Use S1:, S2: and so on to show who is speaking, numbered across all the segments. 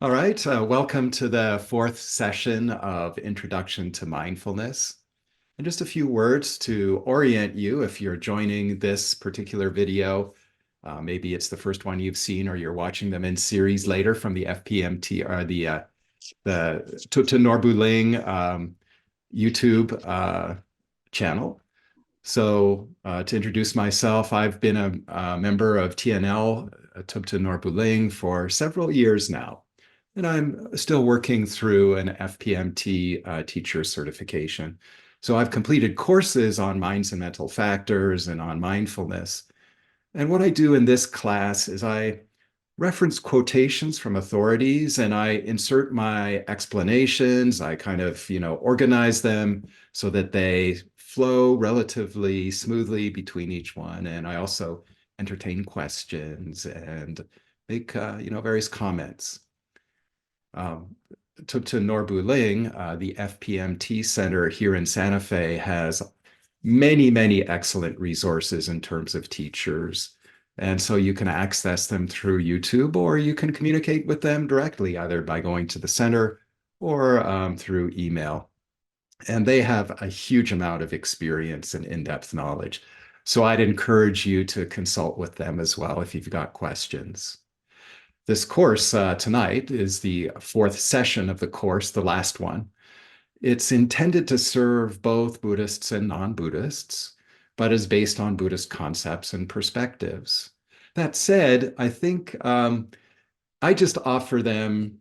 S1: All right, welcome to the fourth session of Introduction to Mindfulness. And just a few words to orient you if you're joining this particular video. Maybe it's the first one you've seen, or you're watching them in series later from the FPMT or the Tutta Norbuling YouTube channel. So to introduce myself, I've been a member of TNL, Tutta Norbuling, for several years now. And I'm still working through an FPMT teacher certification. So I've completed courses on minds and mental factors and on mindfulness. And what I do in this class is I reference quotations from authorities and I insert my explanations. I kind of, organize them so that they flow relatively smoothly between each one. And I also entertain questions and make, various comments. Um, to Norbu Ling, the FPMT Center here in Santa Fe has many, many excellent resources in terms of teachers. And so you can access them through YouTube, or you can communicate with them directly, either by going to the center or through email. And they have a huge amount of experience and in-depth knowledge. So I'd encourage you to consult with them as well if you've got questions. This course tonight is the fourth session of the course, the last one. It's intended to serve both Buddhists and non-Buddhists, but is based on Buddhist concepts and perspectives. That said, I think I just offer them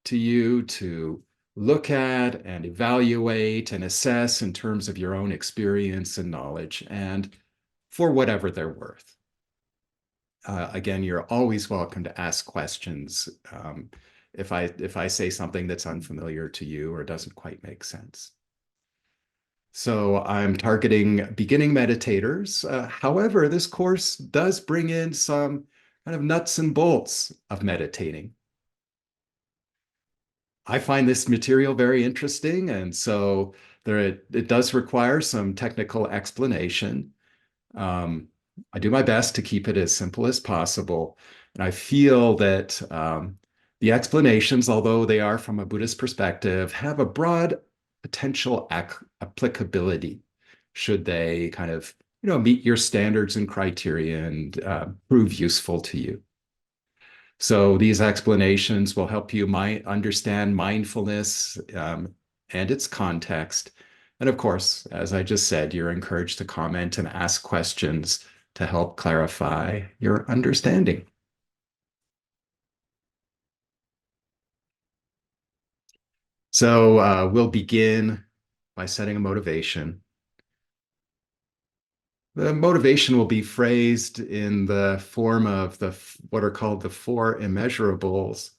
S1: to you to look at and evaluate and assess in terms of your own experience and knowledge, and for whatever they're worth. Again, you're always welcome to ask questions if I say something that's unfamiliar to you or doesn't quite make sense. So I'm targeting beginning meditators. However, this course does bring in some kind of nuts and bolts of meditating. I find this material very interesting, and so it does require some technical explanation. Um, I do my best to keep it as simple as possible. And I feel that the explanations, although they are from a Buddhist perspective, have a broad potential applicability should they kind of, meet your standards and criteria and prove useful to you. So these explanations will help you understand mindfulness and its context. And of course, as I just said, you're encouraged to comment and ask questions to help clarify your understanding. So we'll begin by setting a motivation. The motivation will be phrased in the form of what are called the four immeasurables.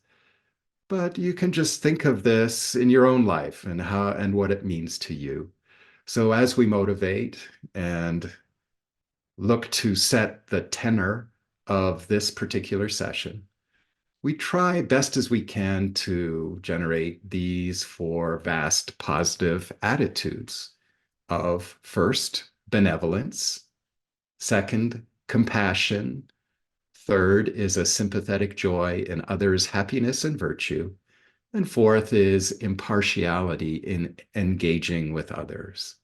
S1: But you can just think of this in your own life and how and what it means to you. So as we motivate and look to set the tenor of this particular session, we try best as we can to generate these four vast positive attitudes of first, benevolence, second, compassion, third is a sympathetic joy in others' happiness and virtue, and fourth is impartiality in engaging with others.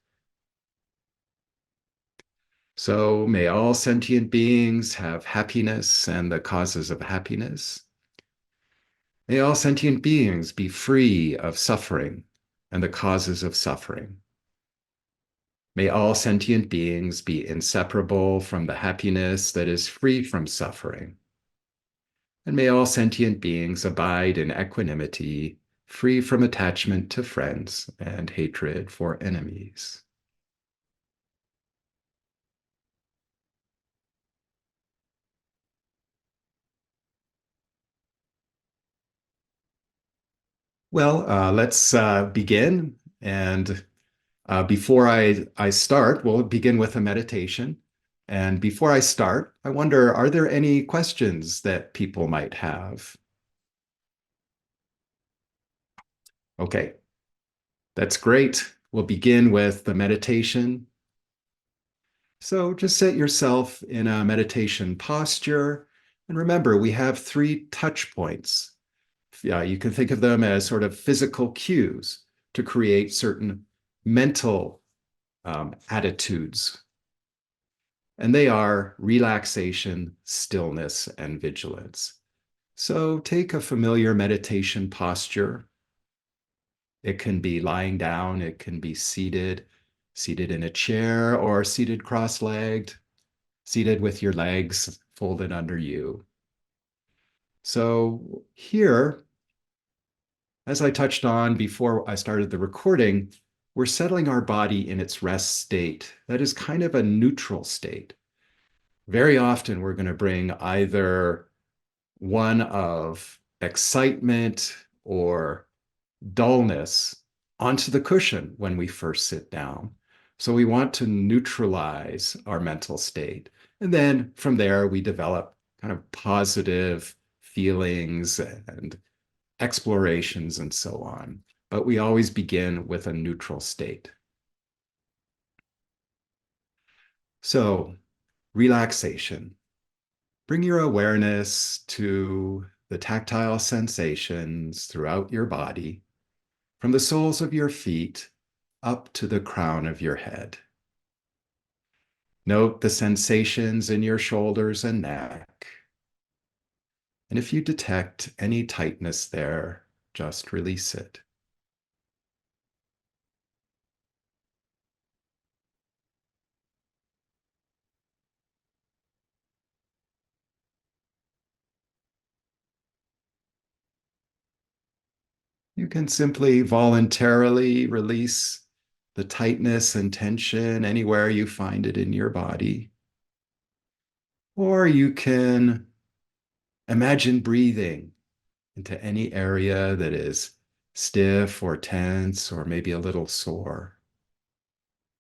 S1: So may all sentient beings have happiness and the causes of happiness. May all sentient beings be free of suffering and the causes of suffering. May all sentient beings be inseparable from the happiness that is free from suffering. And may all sentient beings abide in equanimity, free from attachment to friends and hatred for enemies. Well, let's begin. And before I start, we'll begin with a meditation. And before I start, I wonder, are there any questions that people might have? Okay, that's great. We'll begin with the meditation. So just set yourself in a meditation posture. And remember, we have three touch points. You can think of them as sort of physical cues to create certain mental attitudes. And they are relaxation, stillness, and vigilance. So take a familiar meditation posture. It can be lying down, it can be seated, seated in a chair, or seated cross-legged, seated with your legs folded under you. So here, as I touched on before I started the recording, we're settling our body in its rest state. That is kind of a neutral state. Very often, we're going to bring either one of excitement or dullness onto the cushion when we first sit down. So we want to neutralize our mental state. And then from there, we develop kind of positive feelings and explorations and so on. But we always begin with a neutral state. So, relaxation. Bring your awareness to the tactile sensations throughout your body, from the soles of your feet up to the crown of your head. Note the sensations in your shoulders and neck. And if you detect any tightness there, just release it. You can simply voluntarily release the tightness and tension anywhere you find it in your body. Or you can imagine breathing into any area that is stiff or tense or maybe a little sore.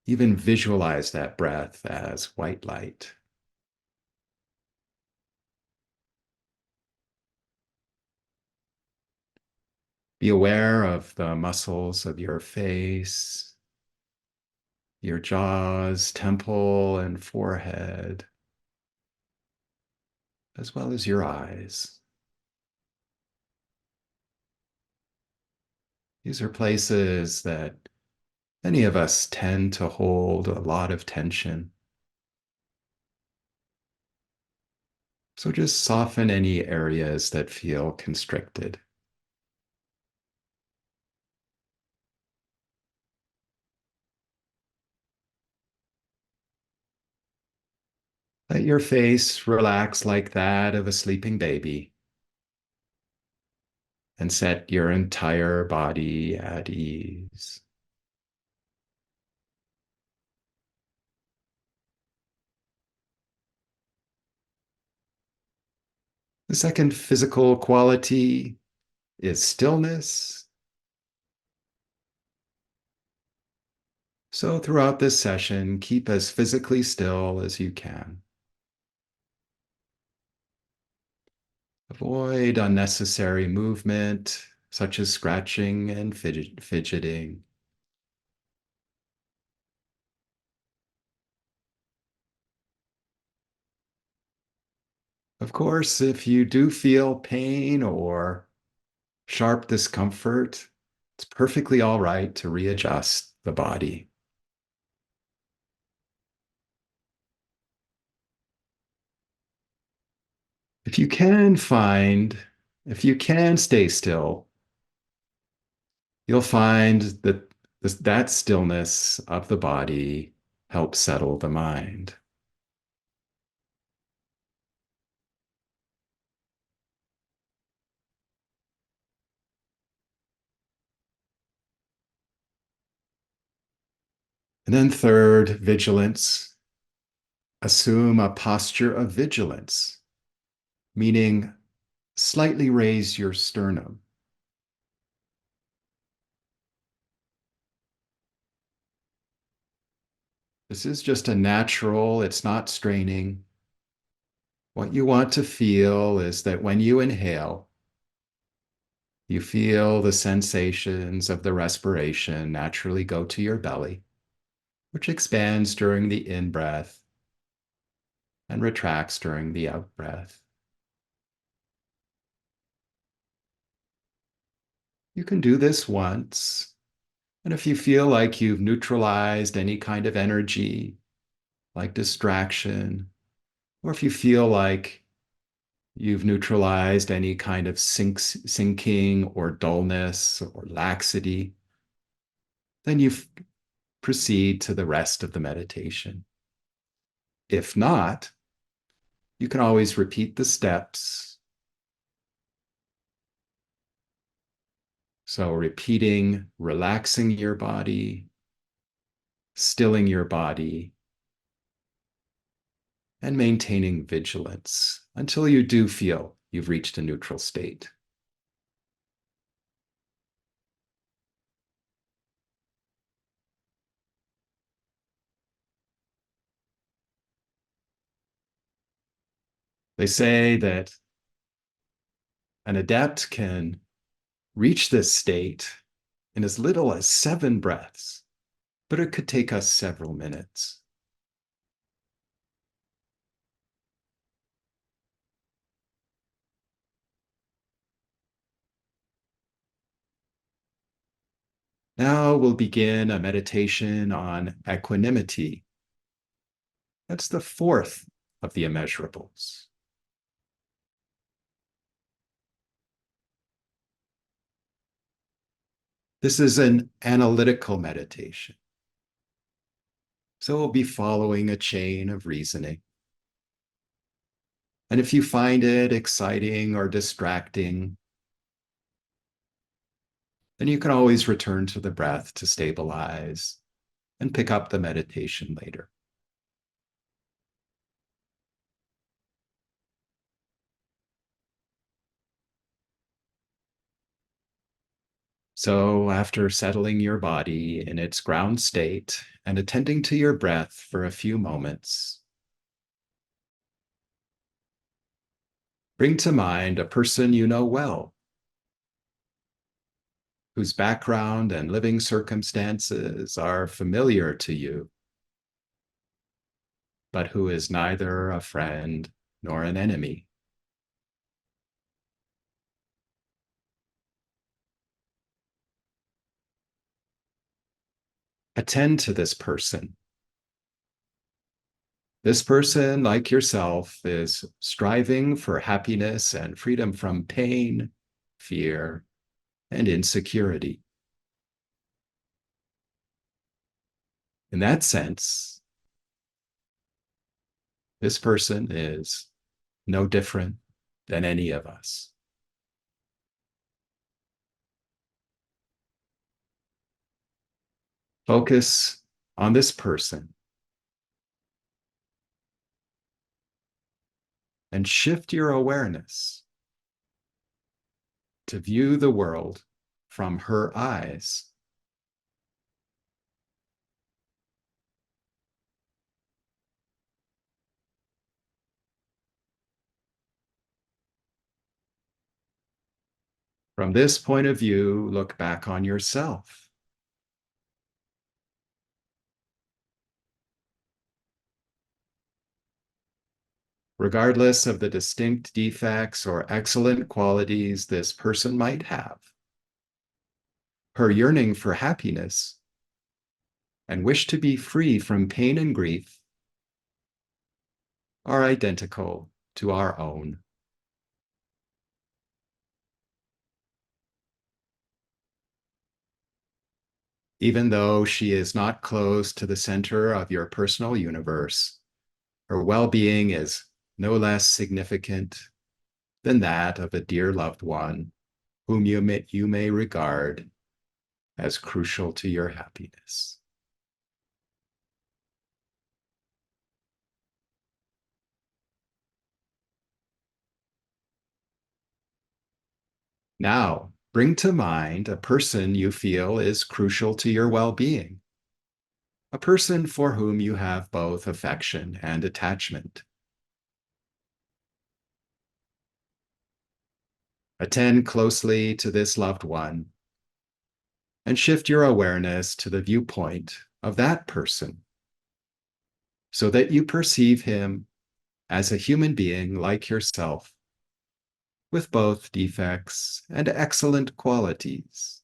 S1: Even visualize that breath as white light. Be aware of the muscles of your face, your jaws, temple, and forehead, as well as your eyes. These are places that many of us tend to hold a lot of tension. So just soften any areas that feel constricted. Let your face relax like that of a sleeping baby and set your entire body at ease. The second physical quality is stillness. So throughout this session, keep as physically still as you can. Avoid unnecessary movement, such as scratching and fidgeting. Of course, if you do feel pain or sharp discomfort, it's perfectly all right to readjust the body. If you can find, if you can stay still, you'll find that that stillness of the body helps settle the mind. And then third, vigilance. Assume a posture of vigilance, meaning slightly raise your sternum. This is just a natural, it's not straining. What you want to feel is that when you inhale, you feel the sensations of the respiration naturally go to your belly, which expands during the in-breath and retracts during the out-breath. You can do this once. And if you feel like you've neutralized any kind of energy, like distraction, or if you feel like you've neutralized any kind of sinking or dullness or laxity, then you proceed to the rest of the meditation. If not, you can always repeat the steps. So, repeating, relaxing your body, stilling your body, and maintaining vigilance until you do feel you've reached a neutral state. They say that an adept can reach this state in as little as 7 breaths, but it could take us several minutes. Now we'll begin a meditation on equanimity. That's the fourth of the immeasurables. This is an analytical meditation. So we'll be following a chain of reasoning. And if you find it exciting or distracting, then you can always return to the breath to stabilize and pick up the meditation later. So, after settling your body in its ground state and attending to your breath for a few moments, bring to mind a person you know well, whose background and living circumstances are familiar to you, but who is neither a friend nor an enemy. Attend to this person. This person, like yourself, is striving for happiness and freedom from pain, fear, and insecurity. In that sense, this person is no different than any of us. Focus on this person and shift your awareness to view the world from her eyes. From this point of view, look back on yourself. Regardless of the distinct defects or excellent qualities this person might have, her yearning for happiness and wish to be free from pain and grief are identical to our own. Even though she is not close to the center of your personal universe, her well-being is no less significant than that of a dear loved one whom you may regard as crucial to your happiness. Now, bring to mind a person you feel is crucial to your well-being, a person for whom you have both affection and attachment. Attend closely to this loved one and shift your awareness to the viewpoint of that person so that you perceive him as a human being like yourself with both defects and excellent qualities.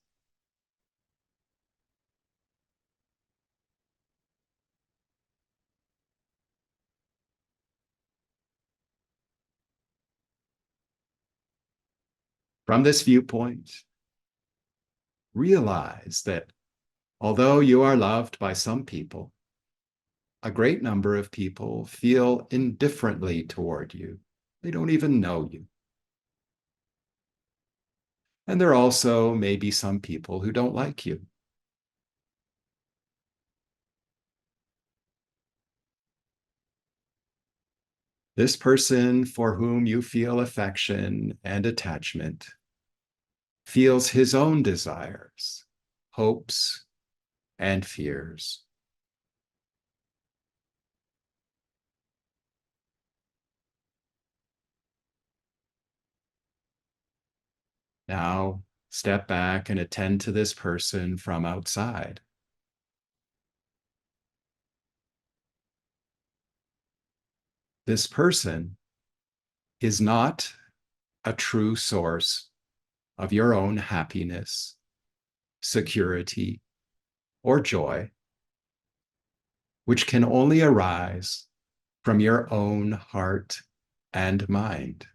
S1: From this viewpoint, realize that although you are loved by some people, a great number of people feel indifferently toward you. They don't even know you. And there also may be some people who don't like you. This person for whom you feel affection and attachment feels his own desires, hopes, and fears. Now, step back and attend to this person from outside. This person is not a true source of your own happiness, security, or joy, which can only arise from your own heart and mind.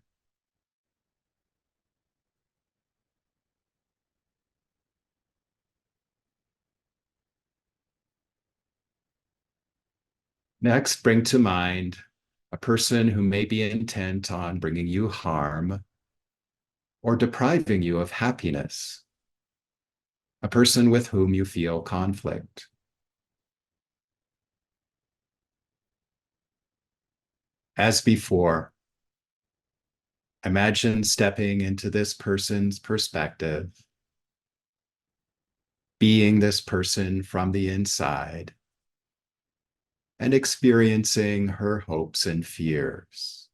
S1: Next, bring to mind a person who may be intent on bringing you harm or depriving you of happiness, a person with whom you feel conflict. As before, imagine stepping into this person's perspective, being this person from the inside, and experiencing her hopes and fears.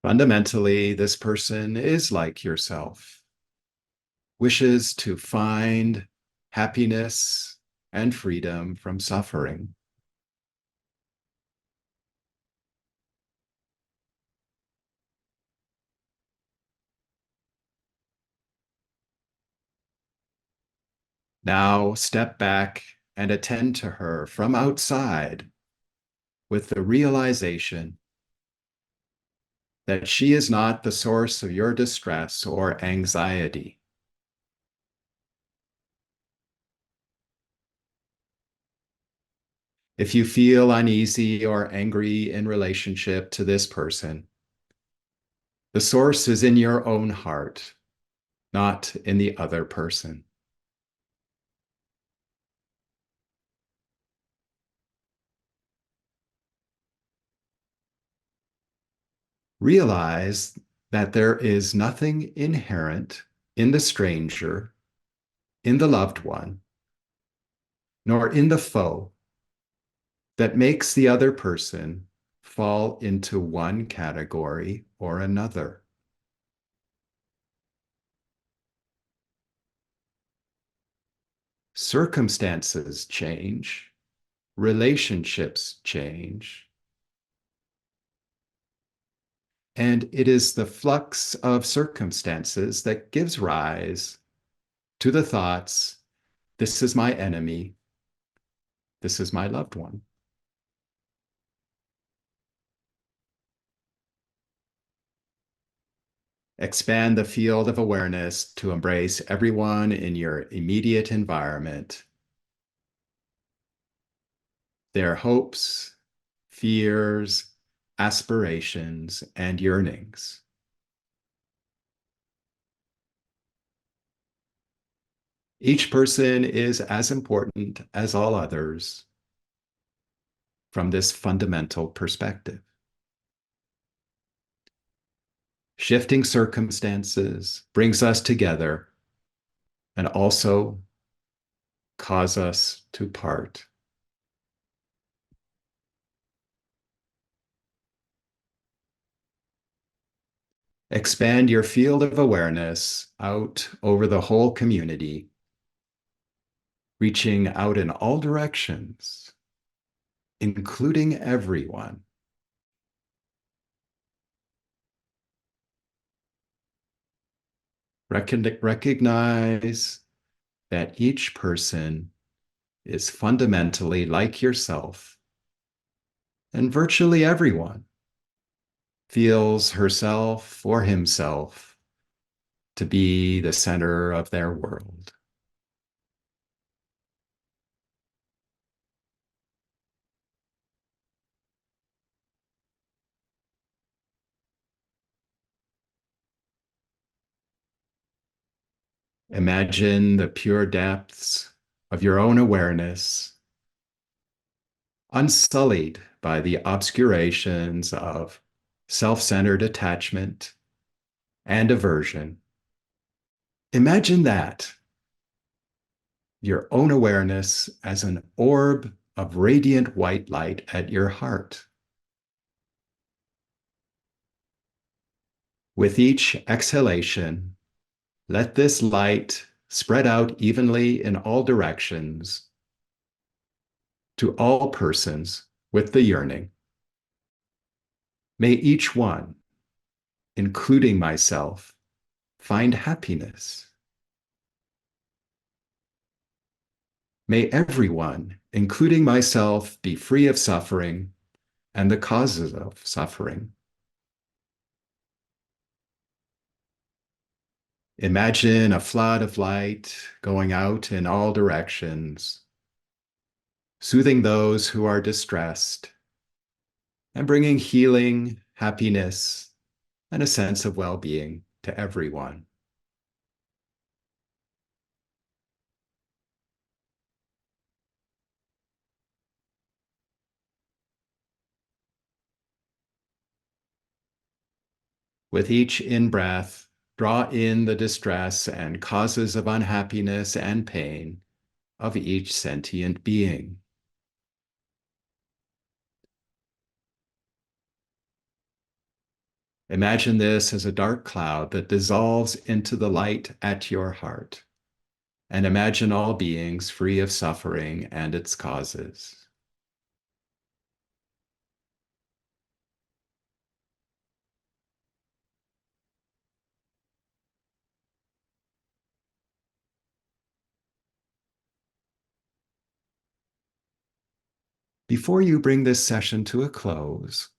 S1: Fundamentally, this person is like yourself, wishes to find happiness and freedom from suffering. Now step back and attend to her from outside with the realization that she is not the source of your distress or anxiety. If you feel uneasy or angry in relationship to this person, the source is in your own heart, not in the other person. Realize that there is nothing inherent in the stranger, in the loved one, nor in the foe that makes the other person fall into one category or another. Circumstances change, relationships change, and it is the flux of circumstances that gives rise to the thoughts, this is my enemy, this is my loved one. Expand the field of awareness to embrace everyone in your immediate environment, their hopes, fears, aspirations, and yearnings. Each person is as important as all others from this fundamental perspective. Shifting circumstances brings us together and also cause us to part. Expand your field of awareness out over the whole community, reaching out in all directions, including everyone. Recognize that each person is fundamentally like yourself, and virtually everyone feels herself or himself to be the center of their world. Imagine the pure depths of your own awareness, unsullied by the obscurations of self-centered attachment and aversion. Imagine that, your own awareness as an orb of radiant white light at your heart. With each exhalation, let this light spread out evenly in all directions to all persons with the yearning. May each one, including myself, find happiness. May everyone, including myself, be free of suffering and the causes of suffering. Imagine a flood of light going out in all directions, soothing those who are distressed and bringing healing, happiness, and a sense of well-being to everyone. With each in-breath, draw in the distress and causes of unhappiness and pain of each sentient being. Imagine this as a dark cloud that dissolves into the light at your heart, and imagine all beings free of suffering and its causes. Before you bring this session to a close,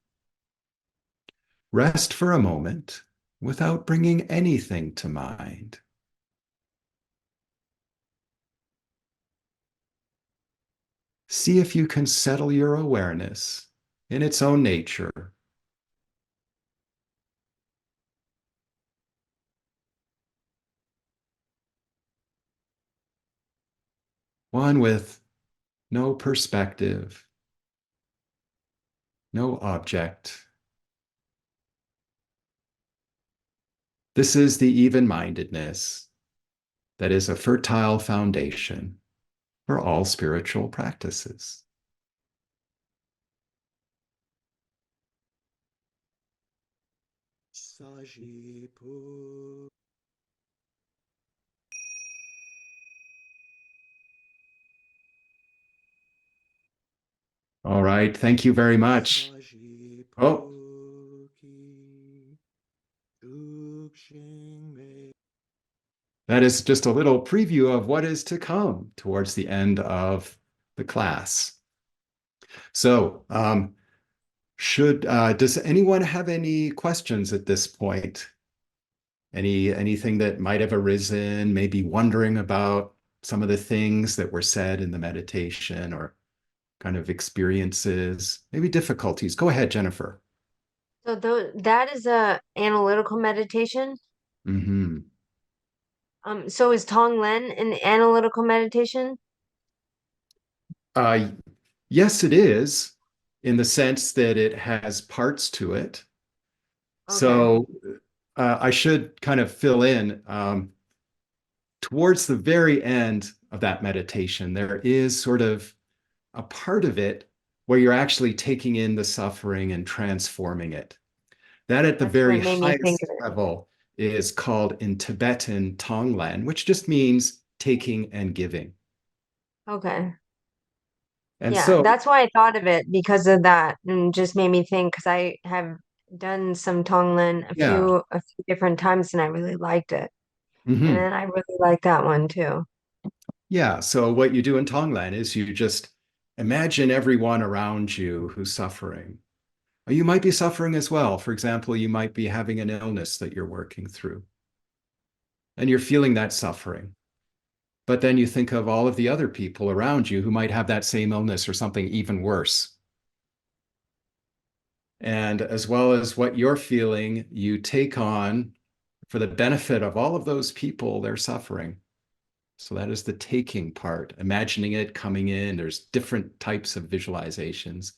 S1: rest for a moment without bringing anything to mind. See if you can settle your awareness in its own nature. One with no perspective, no object. This is the even-mindedness that is a fertile foundation for all spiritual practices. All right, thank you very much. Oh, that is just a little preview of what is to come towards the end of the class. So, does anyone have any questions at this point? Anything that might have arisen, maybe wondering about some of the things that were said in the meditation or kind of experiences, maybe difficulties? Go ahead, Jennifer.
S2: So that is a analytical meditation.
S1: Hmm.
S2: So is Tonglen an analytical meditation?
S1: Uh, yes, it is, in the sense that it has parts to it.
S2: Okay.
S1: So I should kind of fill in. Towards the very end of that meditation, there is sort of a part of it where you're actually taking in the suffering and transforming it. That at the
S2: That's what
S1: very
S2: made me think
S1: highest
S2: of it.
S1: level is called in Tibetan Tonglen, which just means taking and giving.
S2: Okay.
S1: And
S2: Yeah,
S1: so,
S2: that's why I thought of it because of that, and just made me think because I have done some Tonglen
S1: yeah.
S2: a few different times, and I really liked it. And
S1: Hmm.
S2: then I really like that one too.
S1: Yeah. So what you do in Tonglen is you just imagine everyone around you who's suffering. You might be suffering as well. For example, you might be having an illness that you're working through, and you're feeling that suffering. But then you think of all of the other people around you who might have that same illness or something even worse. And as well as what you're feeling, you take on for the benefit of all of those people, their suffering. So that is the taking part, imagining it coming in. There's different types of visualizations,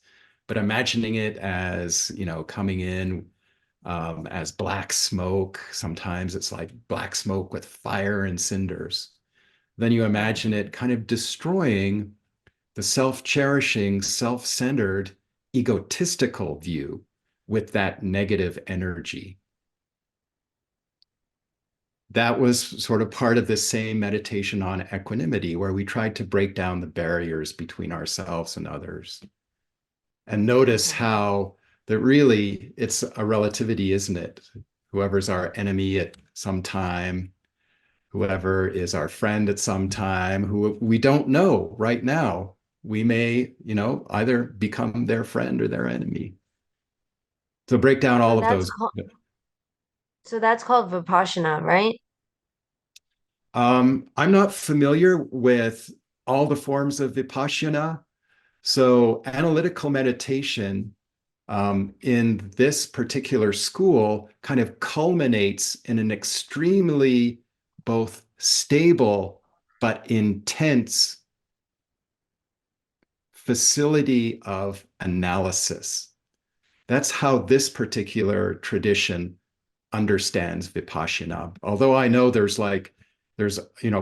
S1: but imagining it as, coming in as black smoke. Sometimes it's like black smoke with fire and cinders. Then you imagine it kind of destroying the self-cherishing, self-centered, egotistical view with that negative energy. That was sort of part of this same meditation on equanimity, where we tried to break down the barriers between ourselves and others and notice
S2: Okay.
S1: how that really it's a relativity, isn't it? Whoever's our enemy at some time, whoever is our friend at some time, who we don't know right now, we may, either become their friend or their enemy. So break down
S2: So
S1: all of
S2: that's
S1: those.
S2: called Vipassana, right?
S1: I'm not familiar with all the forms of Vipassana. So analytical meditation in this particular school kind of culminates in an extremely both stable but intense facility of analysis. That's how this particular tradition understands Vipassana. Although I know there's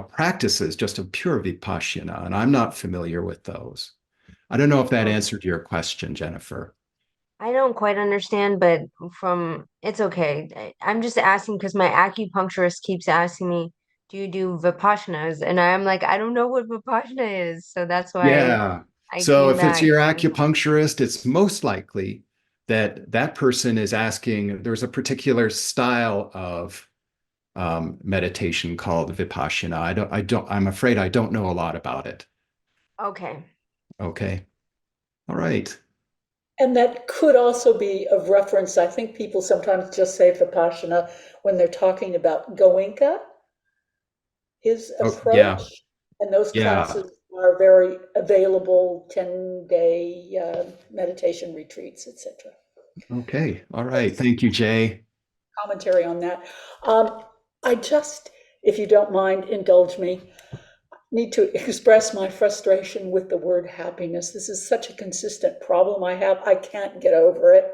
S1: practices just of pure Vipassana, and I'm not familiar with those. I don't know if that
S2: Okay.
S1: answered your question, Jennifer.
S2: I don't quite understand, but from it's okay. I'm just asking because my acupuncturist keeps asking me, "Do you do Vipassanas?" And I'm like, I don't know what Vipassana is, so that's why
S1: Yeah.
S2: I
S1: So
S2: came
S1: if it's
S2: back.
S1: your acupuncturist, it's most likely that that person is asking, there's a particular style of meditation called Vipassana. I'm afraid I don't know a lot about it.
S2: Okay.
S1: Okay. All right.
S3: And that could also be of reference. I think people sometimes just say Vipassana when they're talking about Goenka, his
S1: Oh, yeah.
S3: approach. And those
S1: Yeah.
S3: classes are very available, 10-day meditation retreats, etc.
S1: Okay. All right.
S3: That's
S1: Thank you, Jay.
S3: commentary on that. Um, I just, if you don't mind, indulge me, need to express my frustration with the word happiness. This is such a consistent problem I have. I can't get over it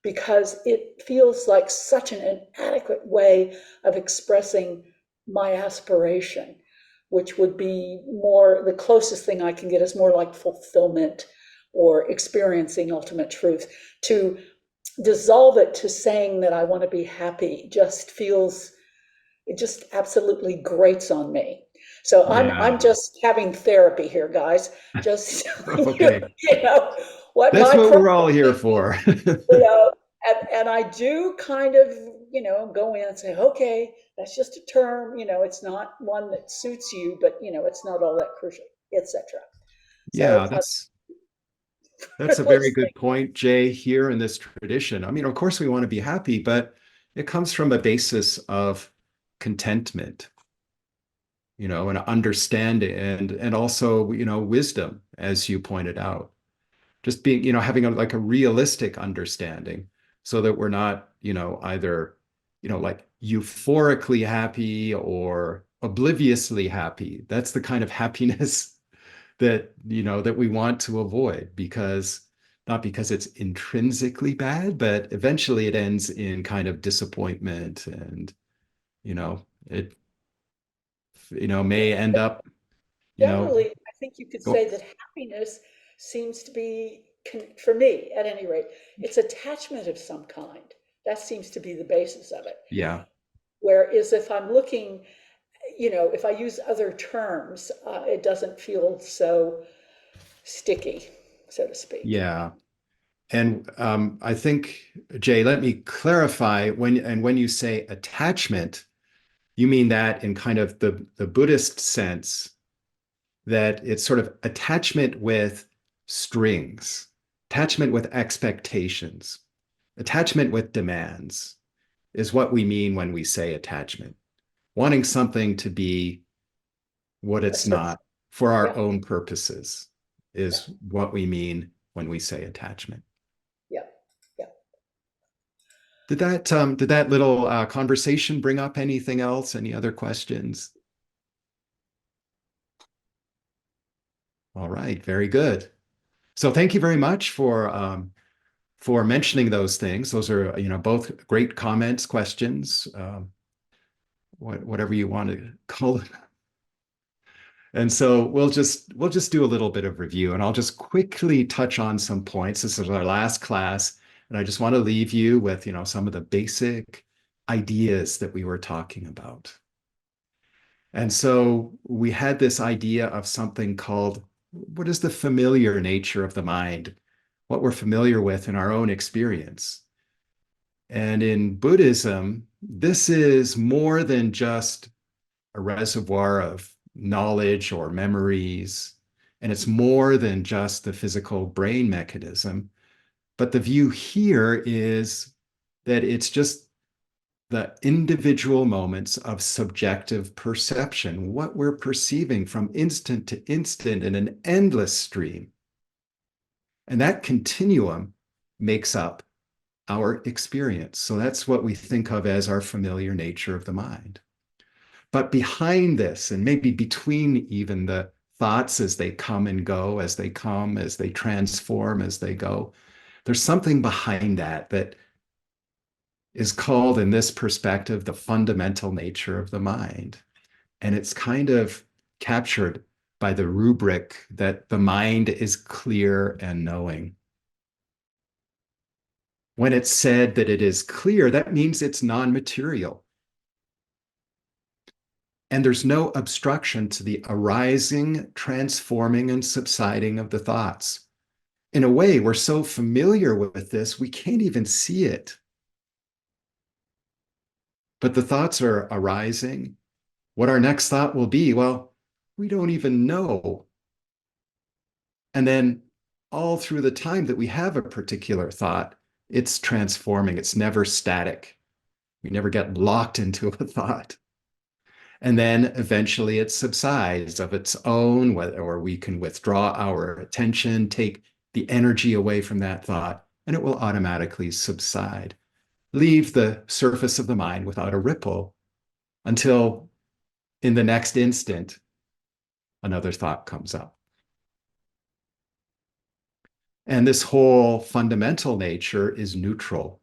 S3: because it feels like such an inadequate way of expressing my aspiration, which would be more the closest thing I can get is more like fulfillment or experiencing ultimate truth. To dissolve it to saying that I want to be happy just feels, it just absolutely grates on me. So I'm
S1: Yeah.
S3: just having therapy here, guys. Just telling you,
S1: Okay.
S3: you know, what
S1: That's
S3: my
S1: what
S3: problem
S1: we're all here
S3: is,
S1: for.
S3: you know, and I do kind of, go in and say, okay, that's just a term, it's not one that suits you, but it's not all that crucial, etc. So
S1: Yeah, that's a
S3: really
S1: very good point, Jay, here in this tradition. I mean, of course, we want to be happy, but it comes from a basis of contentment, and understanding and also, wisdom, as you pointed out. Just being, having like a realistic understanding so that we're not, either, like euphorically happy or obliviously happy. That's the kind of happiness that we want to avoid because not because it's intrinsically bad, but eventually it ends in kind of disappointment and it may end up you know
S3: generally, I think you could
S1: go,
S3: say that happiness seems to be, for me at any rate, it's attachment of some kind. That seems to be the basis of it.
S1: Yeah.
S3: Whereas if I'm looking, if I use other terms, it doesn't feel so sticky, so to speak.
S1: Yeah. And I think, Jay, let me clarify when you say attachment, you mean that in kind of the Buddhist sense, that it's sort of attachment with strings, attachment with expectations, attachment with demands is what we mean when we say attachment. Wanting something to be what
S3: A
S1: it's
S3: certain,
S1: not for our
S3: yeah,
S1: own purposes
S3: yeah,
S1: is what we mean when we say attachment.
S3: yeah, yeah.
S1: Did that little conversation bring up anything else? Any other questions? All right, very good. So thank you very much for mentioning those things. Those are, both great comments, questions, whatever you want to call it. And so we'll just do a little bit of review, and I'll just quickly touch on some points. This is our last class, and I just want to leave you with, some of the basic ideas that we were talking about. And so we had this idea of something called, what is the familiar nature of the mind? What we're familiar with in our own experience. And in Buddhism, this is more than just a reservoir of knowledge or memories. And it's more than just the physical brain mechanism. But the view here is that it's just the individual moments of subjective perception, what we're perceiving from instant to instant in an endless stream. And that continuum makes up our experience. So that's what we think of as our familiar nature of the mind. But behind this, and maybe between even the thoughts as they come and go, as they come, as they transform, as they go, there's something behind that that is called, in this perspective, the fundamental nature of the mind. And it's kind of captured by the rubric that the mind is clear and knowing. When it's said that it is clear, that means it's non-material. And there's no obstruction to the arising, transforming, and subsiding of the thoughts. In a way, we're so familiar with this, we can't even see it. But the thoughts are arising. What our next thought will be, well, we don't even know. And then all through the time that we have a particular thought, it's transforming. It's never static. We never get locked into a thought. And then eventually it subsides of its own, or we can withdraw our attention, take the energy away from that thought, and it will automatically subside. Leave the surface of the mind without a ripple until in the next instant, another thought comes up. And this whole fundamental nature is neutral.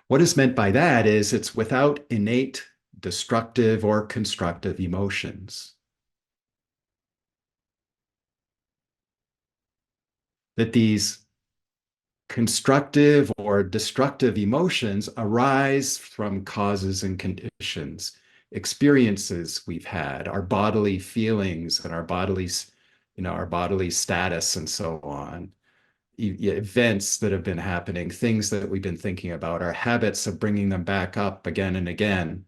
S1: What is meant by that is it's without innate destructive or constructive emotions. That these constructive or destructive emotions arise from causes and conditions, experiences we've had, our bodily feelings and our bodily status and so on, events that have been happening, things that we've been thinking about, our habits of bringing them back up again and again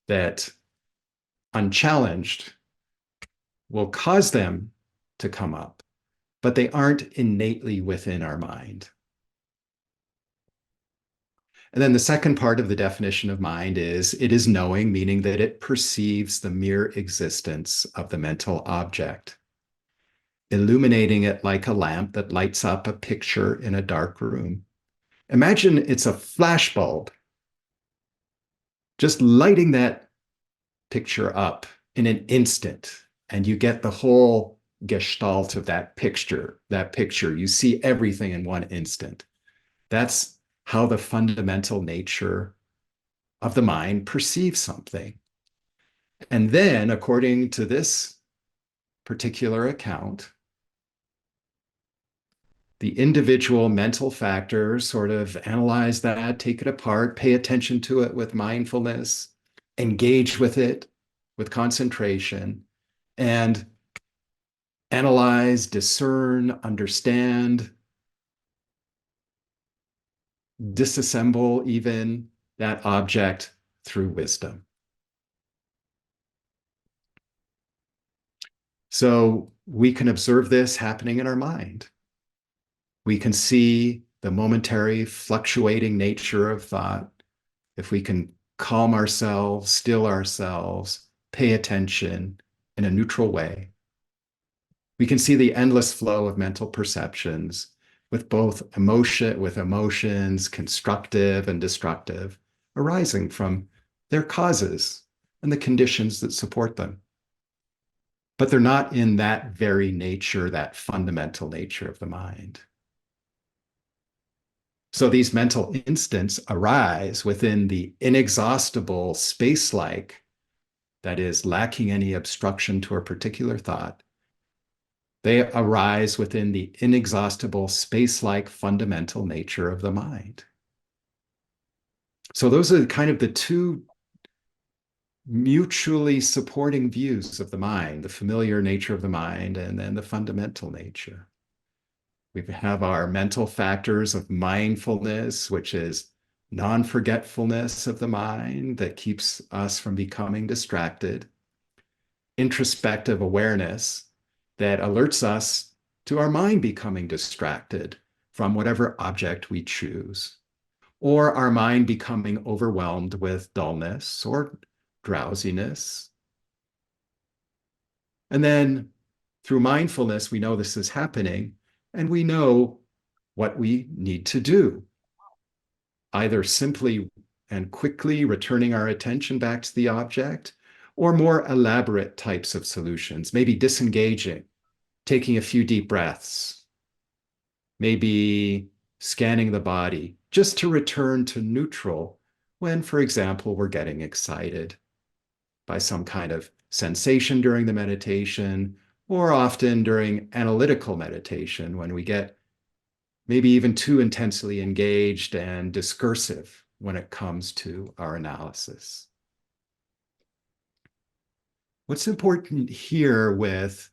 S1: that unchallenged will cause them to come up, but they aren't innately within our mind. And then the second part of the definition of mind is it is knowing, meaning that it perceives the mere existence of the mental object, illuminating it like a lamp that lights up a picture in a dark room. Imagine it's a flashbulb, just lighting that picture up in an instant, and you get the whole gestalt of that picture. You see everything in one instant. That's how the fundamental nature of the mind perceives something. And then, according to this particular account, the individual mental factors, sort of analyze that, take it apart, pay attention to it with mindfulness, engage with it with concentration, and analyze, discern, understand, disassemble even that object through wisdom. So we can observe this happening in our mind. We can see the momentary fluctuating nature of thought. If we can calm ourselves, still ourselves, pay attention in a neutral way, we can see the endless flow of mental perceptions with emotions, constructive and destructive, arising from their causes and the conditions that support them. But they're not in that very nature, that fundamental nature of the mind. So these mental instants arise within the inexhaustible space-like, that is, lacking any obstruction to a particular thought. They arise within the inexhaustible space-like fundamental nature of the mind. So those are kind of the two mutually supporting views of the mind, the familiar nature of the mind, and then the fundamental nature. We have our mental factors of mindfulness, which is non-forgetfulness of the mind that keeps us from becoming distracted. Introspective awareness that alerts us to our mind becoming distracted from whatever object we choose, or our mind becoming overwhelmed with dullness or drowsiness. And then through mindfulness, we know this is happening, and we know what we need to do. Either simply and quickly returning our attention back to the object, or more elaborate types of solutions, maybe disengaging, taking a few deep breaths, maybe scanning the body just to return to neutral when, for example, we're getting excited by some kind of sensation during the meditation, or often during analytical meditation when we get maybe even too intensely engaged and discursive when it comes to our analysis. What's important here with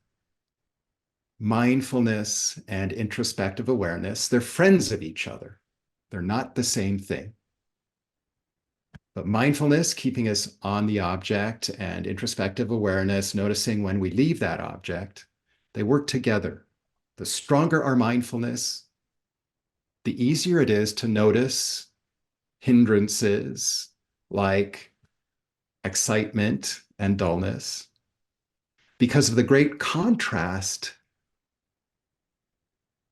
S1: mindfulness and introspective awareness, they're friends of each other. They're not the same thing. But mindfulness, keeping us on the object, and introspective awareness, noticing when we leave that object, they work together. The stronger our mindfulness, the easier it is to notice hindrances like excitement and dullness, because of the great contrast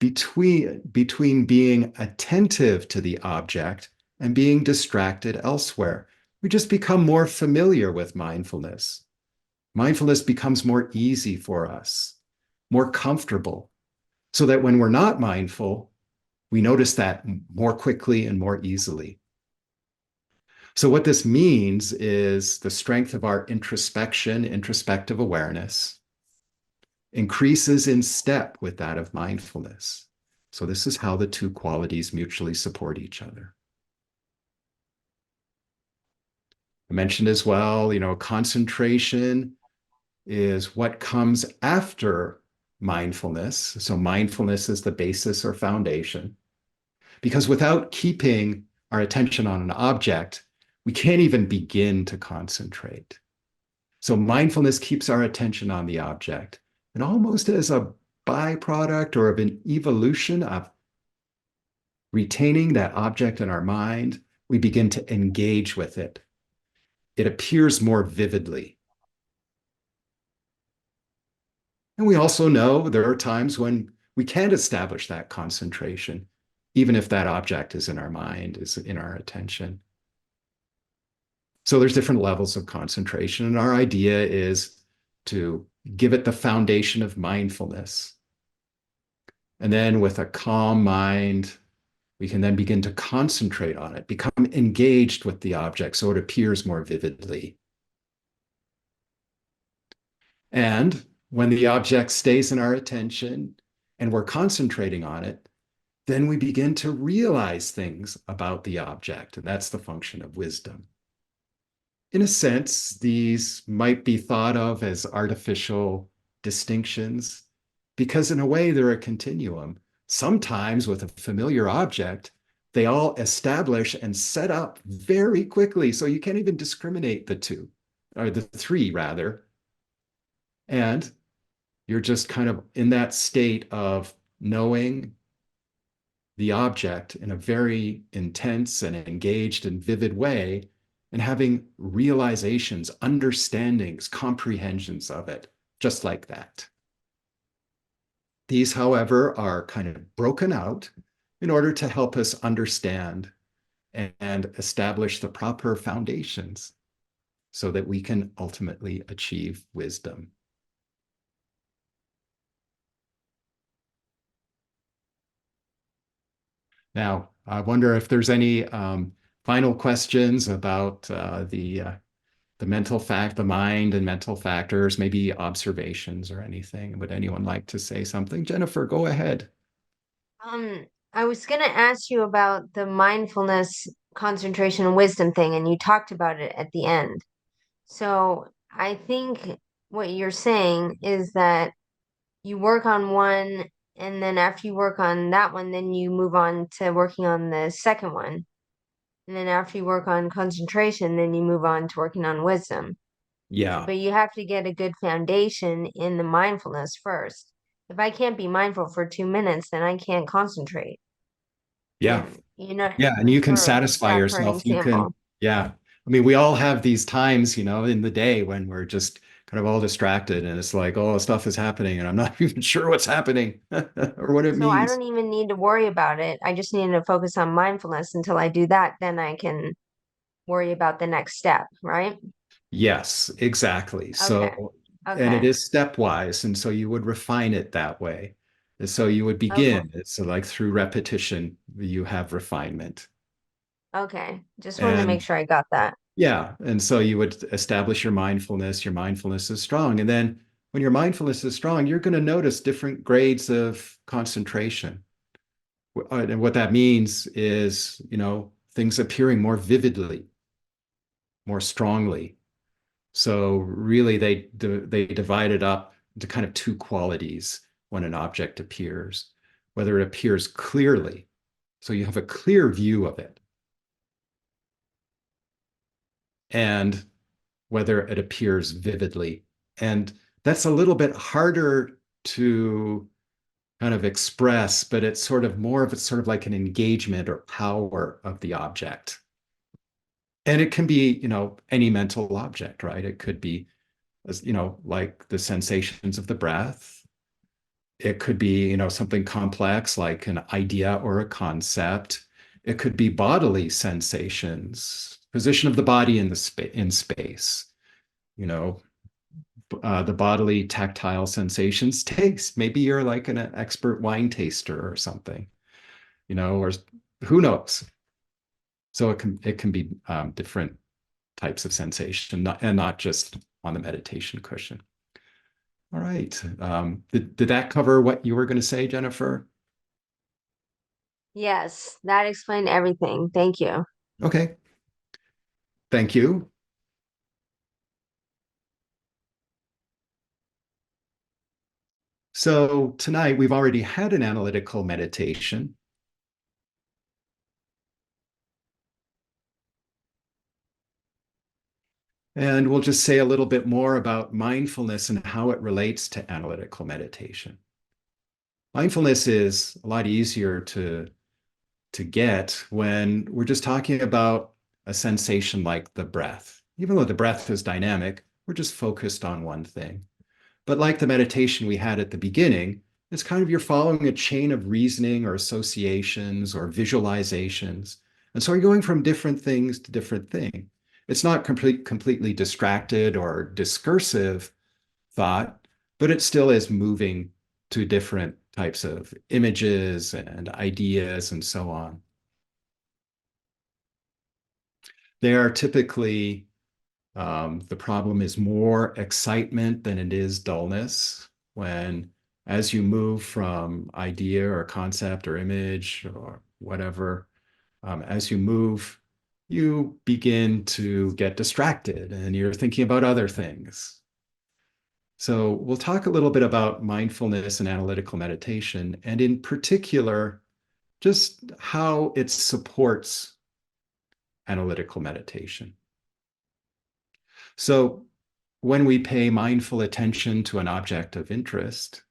S1: between being attentive to the object and being distracted elsewhere. We just become more familiar with mindfulness. Mindfulness becomes more easy for us, more comfortable, so that when we're not mindful, we notice that more quickly and more easily. So what this means is the strength of our introspection, introspective awareness, increases in step with that of mindfulness. So this is how the two qualities mutually support each other. I mentioned as well, concentration is what comes after mindfulness. So mindfulness is the basis or foundation, because without keeping our attention on an object, we can't even begin to concentrate. So mindfulness keeps our attention on the object, and almost as a byproduct or of an evolution of retaining that object in our mind, we begin to engage with it. It appears more vividly. And we also know there are times when we can't establish that concentration, even if that object is in our mind, is in our attention. So there's different levels of concentration, and our idea is to give it the foundation of mindfulness. And then with a calm mind, we can then begin to concentrate on it, become engaged with the object so it appears more vividly. And when the object stays in our attention and we're concentrating on it, then we begin to realize things about the object. And that's the function of wisdom. In a sense, these might be thought of as artificial distinctions because, in a way, they're a continuum. Sometimes, with a familiar object, they all establish and set up very quickly. So you can't even discriminate the two, or the three, rather. And you're just kind of in that state of knowing the object in a very intense and engaged and vivid way and having realizations, understandings, comprehensions of it, just like that. These, however, are kind of broken out in order to help us understand and establish the proper foundations so that we can ultimately achieve wisdom. Now, I wonder if there's any final questions about the mental fact, the mind and mental factors, maybe observations or anything. Would anyone like to say something? Jennifer, go ahead.
S2: Um, I was gonna ask you about the mindfulness, concentration, and wisdom thing, and you talked about it at the end. So I think what you're saying is that you work on one, and then after you work on that one, then you move on to working on the second one. And then after you work on concentration, then you move on to working on wisdom. So,
S1: Yeah,
S2: but you have to get a good foundation in the mindfulness first. If I can't be mindful for 2 minutes, then I can't concentrate.
S1: yeah.
S2: And you know,
S1: Yeah, and you can
S2: for
S1: satisfy
S2: that, for an
S1: yourself. You can,
S2: example.
S1: yeah. I mean, we all have these times, in the day when we're just kind of all distracted and it's like, oh, stuff is happening and I'm not even sure what's happening or what it
S2: So I
S1: means.
S2: don't even need to worry about it. I just need to focus on mindfulness until I do that. Then I can worry about the next step, right?
S1: Yes, exactly.
S2: Okay.
S1: So, and it
S2: Okay.
S1: is stepwise. And so you would refine it that way. And so you would
S2: Okay.
S1: begin. It's like through repetition, you have refinement.
S2: Okay. Just wanted to make
S1: And
S2: sure I got that.
S1: yeah, and so you would establish your mindfulness. Your mindfulness is strong. And then when your mindfulness is strong, you're going to notice different grades of concentration. And what that means is, things appearing more vividly, more strongly. So really, they divide it up into kind of two qualities when an object appears, whether it appears clearly, so you have a clear view of it, and whether it appears vividly. And that's a little bit harder to kind of express, but it's sort of like an engagement or power of the object. And it can be, any mental object, right? It could be, like the sensations of the breath. It could be, something complex like an idea or a concept. It could be bodily sensations, position of the body in space, you know, the bodily tactile sensations, taste. Maybe you're like an expert wine taster or something, or who knows. So it can be different types of sensation, and not just on the meditation cushion. All right. Did that cover what you were going to say, Jennifer?
S2: Yes, that explained everything. Thank you.
S1: Okay. Thank you. So tonight we've already had an analytical meditation. And we'll just say a little bit more about mindfulness and how it relates to analytical meditation. Mindfulness is a lot easier to get when we're just talking about a sensation like the breath. Even though the breath is dynamic, we're just focused on one thing. But like the meditation we had at the beginning, it's kind of you're following a chain of reasoning or associations or visualizations. And so you're going from different things to different thing. It's not completely distracted or discursive thought, but it still is moving to different types of images and ideas and so on. They are typically, the problem is more excitement than it is dullness when as you move from idea or concept or image or whatever, as you move, you begin to get distracted and you're thinking about other things. So we'll talk a little bit about mindfulness and analytical meditation, and in particular, just how it supports analytical meditation. So when we pay mindful attention to an object of interest,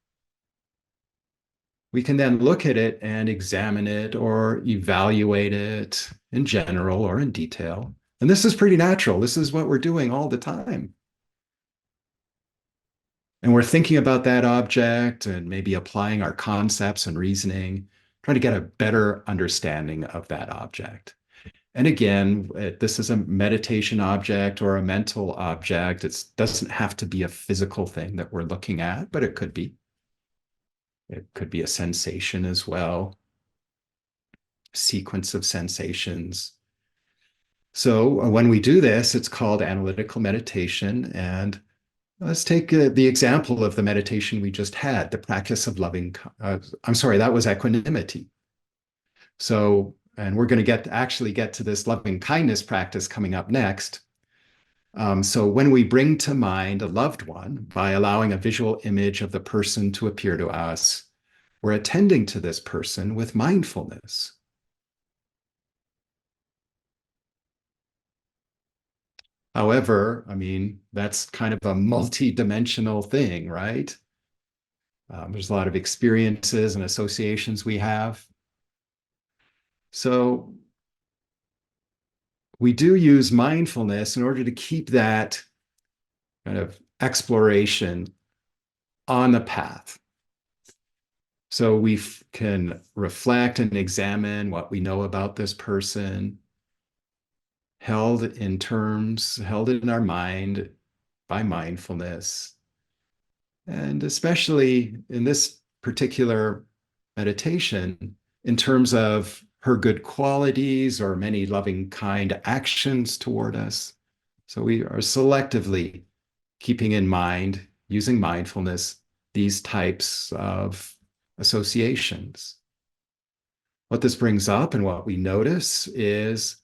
S1: we can then look at it and examine it or evaluate it in general or in detail. And this is pretty natural. This is what we're doing all the time. And we're thinking about that object and maybe applying our concepts and reasoning, trying to get a better understanding of that object. And again, this is a meditation object or a mental object. It doesn't have to be a physical thing that we're looking at, but it could be. It could be a sensation as well, sequence of sensations. So when we do this, it's called analytical meditation. And let's take the example of the meditation we just had, the practice of loving. I'm sorry, that was equanimity. So, and we're going to actually get to this loving kindness practice coming up next. So when we bring to mind a loved one by allowing a visual image of the person to appear to us, we're attending to this person with mindfulness. However, I mean, that's kind of a multi-dimensional thing, right? There's a lot of experiences and associations we have. So we do use mindfulness in order to keep that kind of exploration on the path. So we can reflect and examine what we know about this person, held in our mind by mindfulness. And especially in this particular meditation, in terms of her good qualities or many loving, kind actions toward us. So we are selectively keeping in mind, using mindfulness, these types of associations. What this brings up and what we notice is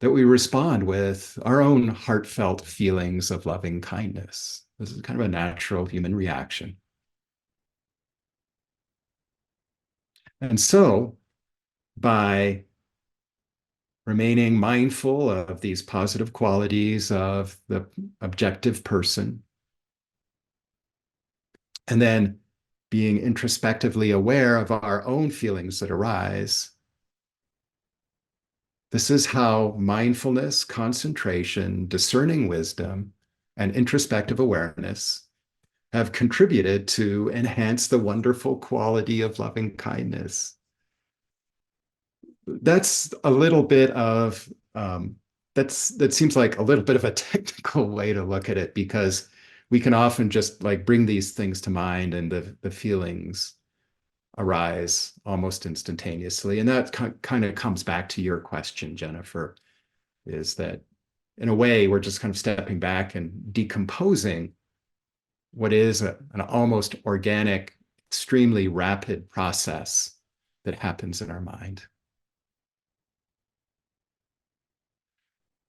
S1: that we respond with our own heartfelt feelings of loving kindness. This is kind of a natural human reaction. And so, by remaining mindful of these positive qualities of the objective person, and then being introspectively aware of our own feelings that arise, this is how mindfulness, concentration, discerning wisdom, and introspective awareness have contributed to enhance the wonderful quality of loving kindness. That's a little bit of, that seems like a little bit of a technical way to look at it, because we can often just like bring these things to mind and the feelings arise almost instantaneously. And that kind of comes back to your question, Jennifer, is that in a way, we're just kind of stepping back and decomposing what is an almost organic, extremely rapid process that happens in our mind.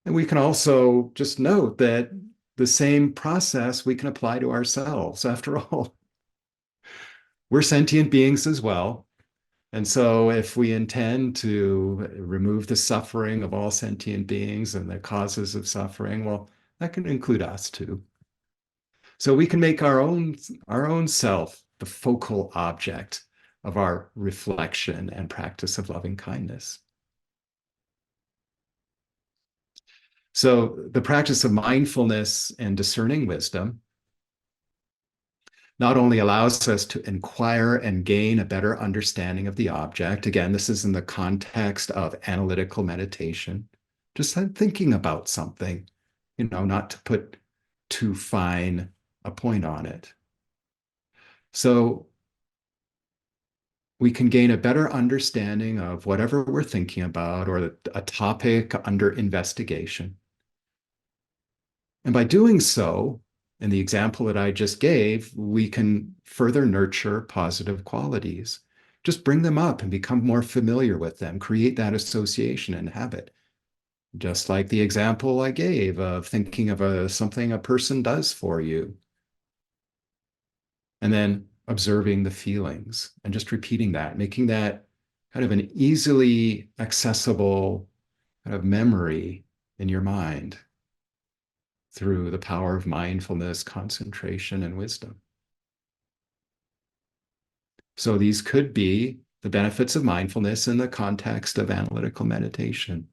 S1: And we can also just note that the same process we can apply to ourselves. After all, we're sentient beings as well. And so if we intend to remove the suffering of all sentient beings and the causes of suffering, well, that can include us too. So we can make our own self the focal object of our reflection and practice of loving kindness. So the practice of mindfulness and discerning wisdom not only allows us to inquire and gain a better understanding of the object. Again, this is in the context of analytical meditation, just thinking about something, not to put too fine a point on it. So we can gain a better understanding of whatever we're thinking about or a topic under investigation. And by doing so, In the example that I just gave, we can further nurture positive qualities. Just bring them up and become more familiar with them, create that association and habit. Just like the example I gave of thinking of something a person does for you, and then observing the feelings and just repeating that, making that kind of an easily accessible kind of memory in your mind through the power of mindfulness, concentration, and wisdom. So these could be the benefits of mindfulness in the context of analytical meditation.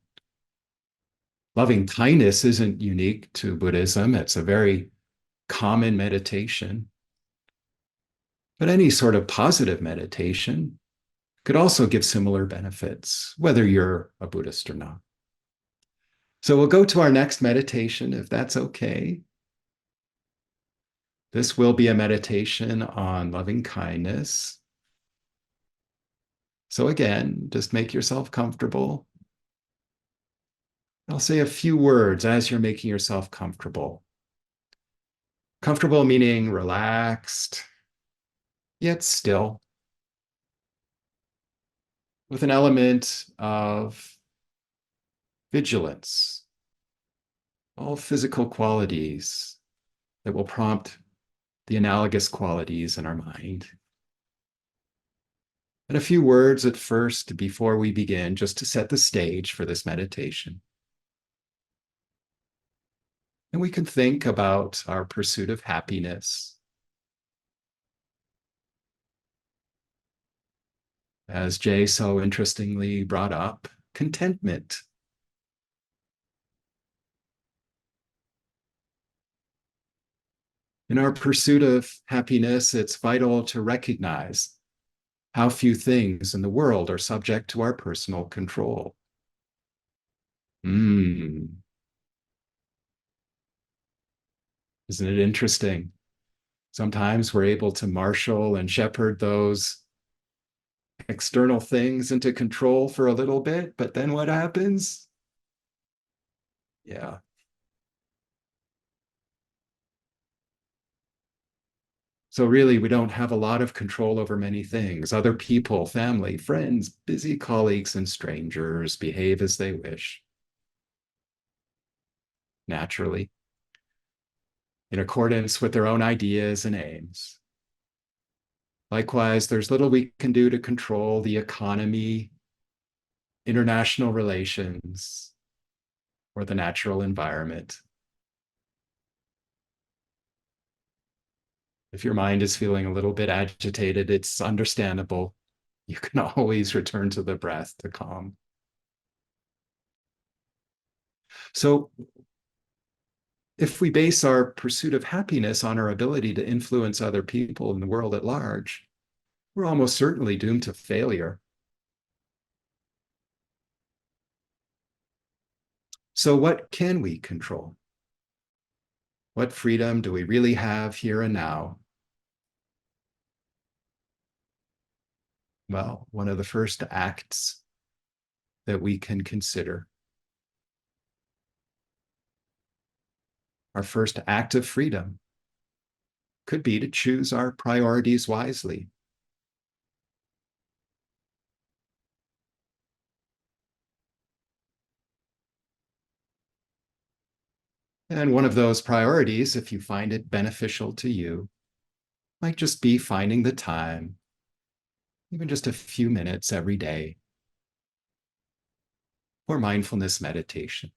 S1: Loving kindness isn't unique to Buddhism. It's a very common meditation. But any sort of positive meditation could also give similar benefits, whether you're a Buddhist or not. So we'll go to our next meditation, if that's okay. This will be a meditation on loving kindness. So again, just make yourself comfortable. I'll say a few words as you're making yourself comfortable. Comfortable meaning relaxed, yet still, with an element of vigilance, all physical qualities that will prompt the analogous qualities in our mind. And a few words at first before we begin, just to set the stage for this meditation. And we can think about our pursuit of happiness. As Jay so interestingly brought up, contentment. In our pursuit of happiness, it's vital to recognize how few things in the world are subject to our personal control. Isn't it interesting? Sometimes we're able to marshal and shepherd those external things into control for a little bit, but then what happens? Yeah. So really, we don't have a lot of control over many things. Other people, family, friends, busy colleagues, and strangers behave as they wish, naturally, in accordance with their own ideas and aims. Likewise, there's little we can do to control the economy, international relations, or the natural environment. If your mind is feeling a little bit agitated, it's understandable. You can always return to the breath to calm. So, if we base our pursuit of happiness on our ability to influence other people in the world at large, we're almost certainly doomed to failure. So, what can we control? What freedom do we really have here and now? Well, one of the first acts that we can consider, our first act of freedom, could be to choose our priorities wisely. And one of those priorities, if you find it beneficial to you, might just be finding the time, even just a few minutes every day, for mindfulness meditation.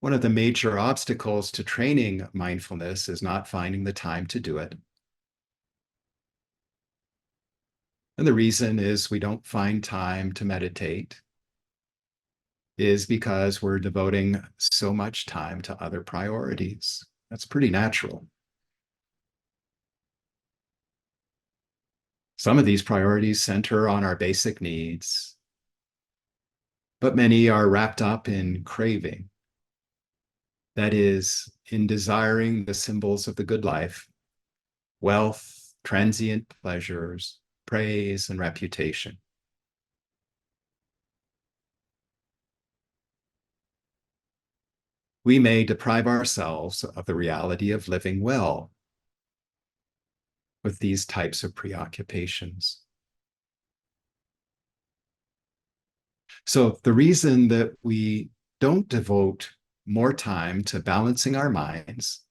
S1: One of the major obstacles to training mindfulness is not finding the time to do it. And the reason is we don't find time to meditate is because we're devoting so much time to other priorities. That's pretty natural. Some of these priorities center on our basic needs, but many are wrapped up in craving. That is, in desiring the symbols of the good life, wealth, transient pleasures, praise, and reputation. we may deprive ourselves of the reality of living well with these types of preoccupations. So the reason that we don't devote more time to balancing our minds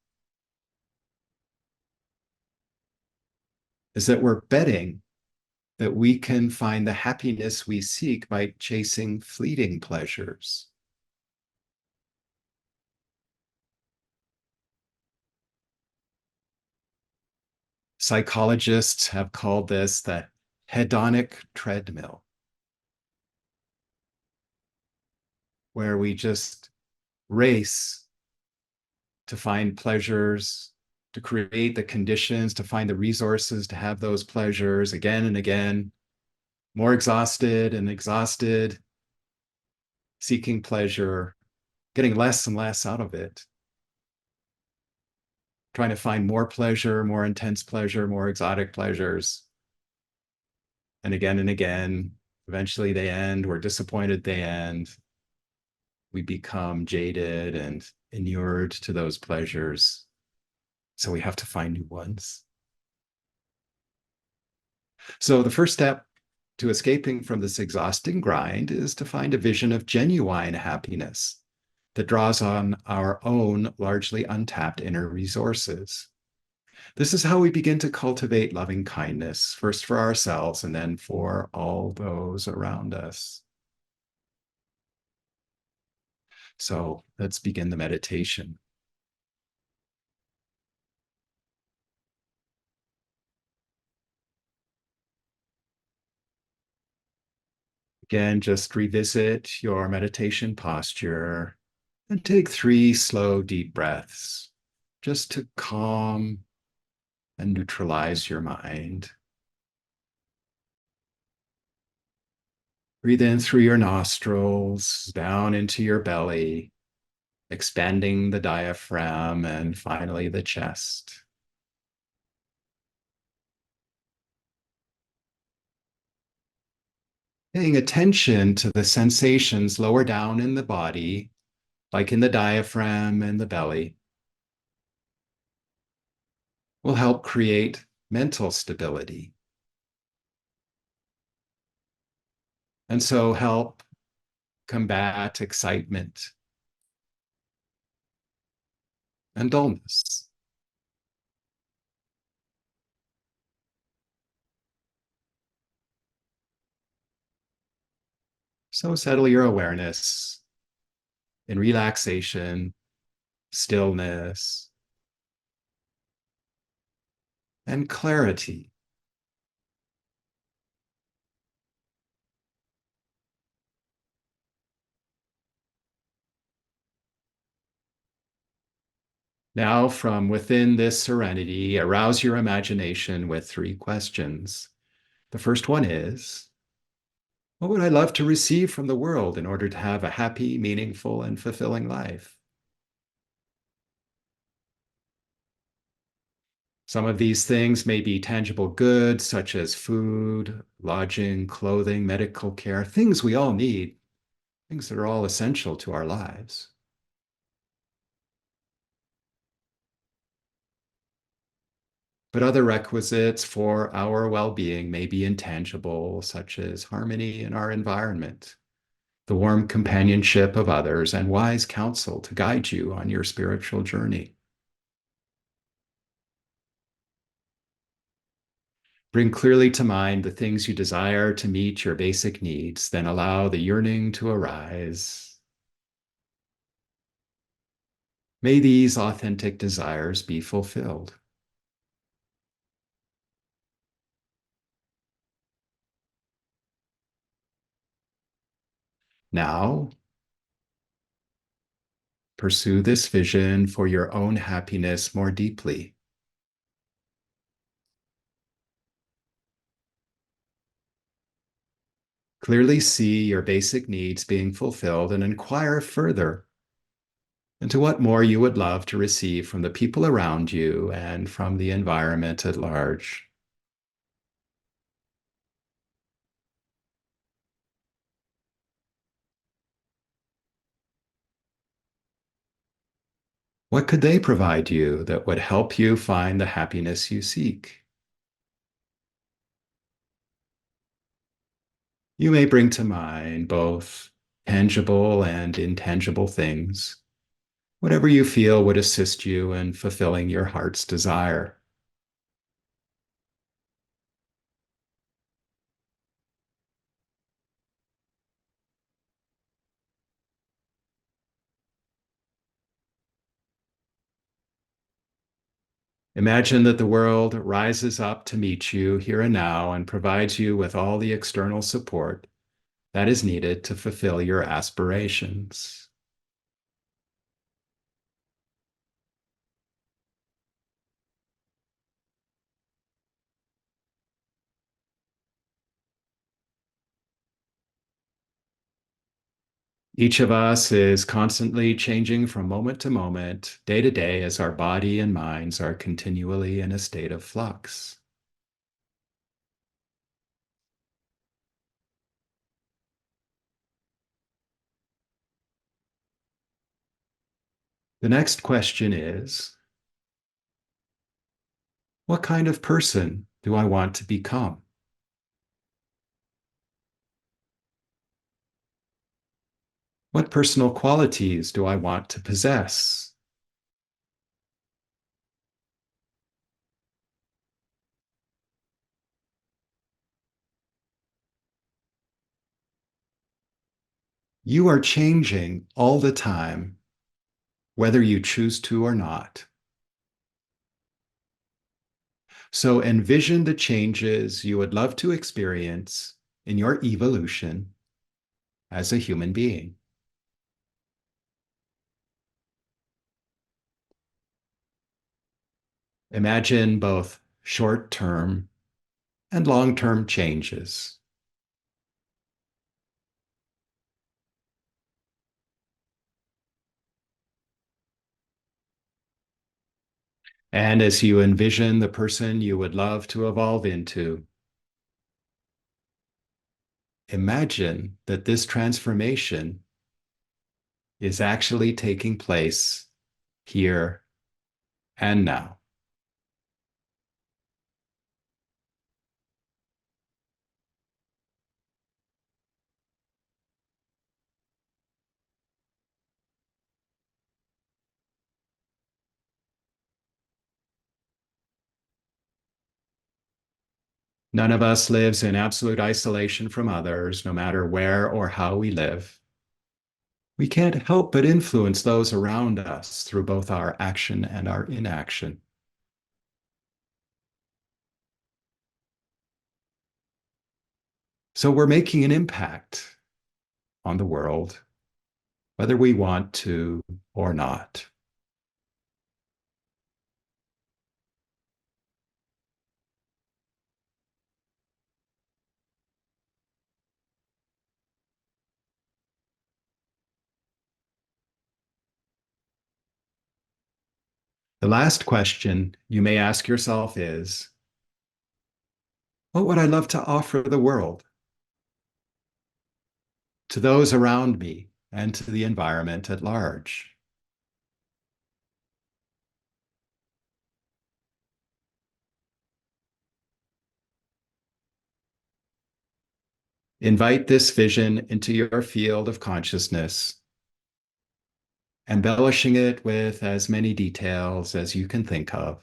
S1: is that we're betting that we can find the happiness we seek by chasing fleeting pleasures. Psychologists have called this the hedonic treadmill, where we just race to find pleasures, to create the conditions, to find the resources to have those pleasures again and again, more exhausted and exhausted, seeking pleasure, getting less and less out of it, trying to find more pleasure, more intense pleasure, more exotic pleasures. And again, eventually they end. We're disappointed they end. We become jaded and inured to those pleasures. So we have to find new ones. So the first step to escaping from this exhausting grind is to find a vision of genuine happiness that draws on our own largely untapped inner resources. This is how we begin to cultivate loving kindness, first for ourselves and then for all those around us. So let's begin the meditation. Again, just revisit your meditation posture and take 3 slow, deep breaths just to calm and neutralize your mind. Breathe in through your nostrils, down into your belly, expanding the diaphragm and finally the chest. Paying attention to the sensations lower down in the body, like in the diaphragm and the belly, will help create mental stability. And so help combat excitement and dullness. So settle your awareness in relaxation, stillness, and clarity. Now, from within this serenity, arouse your imagination with 3 questions. The first one is, what would I love to receive from the world in order to have a happy, meaningful, and fulfilling life? Some of these things may be tangible goods, such as food, lodging, clothing, medical care, things we all need, things that are all essential to our lives. But other requisites for our well-being may be intangible, such as harmony in our environment, the warm companionship of others, and wise counsel to guide you on your spiritual journey. Bring clearly to mind the things you desire to meet your basic needs, then allow the yearning to arise. May these authentic desires be fulfilled. Now, pursue this vision for your own happiness more deeply. Clearly see your basic needs being fulfilled and inquire further into what more you would love to receive from the people around you and from the environment at large. What could they provide you that would help you find the happiness you seek? You may bring to mind both tangible and intangible things, whatever you feel would assist you in fulfilling your heart's desire. Imagine that the world rises up to meet you here and now and provides you with all the external support that is needed to fulfill your aspirations. Each of us is constantly changing from moment to moment, day to day, as our body and minds are continually in a state of flux. The next question is, what kind of person do I want to become? What personal qualities do I want to possess? You are changing all the time, whether you choose to or not. So envision the changes you would love to experience in your evolution as a human being. Imagine both short-term and long-term changes. And as you envision the person you would love to evolve into, imagine that this transformation is actually taking place here and now. None of us lives in absolute isolation from others, no matter where or how we live. We can't help but influence those around us through both our action and our inaction. So we're making an impact on the world, whether we want to or not. The last question you may ask yourself is, what would I love to offer the world, to those around me, and to the environment at large? Invite this vision into your field of consciousness, embellishing it with as many details as you can think of.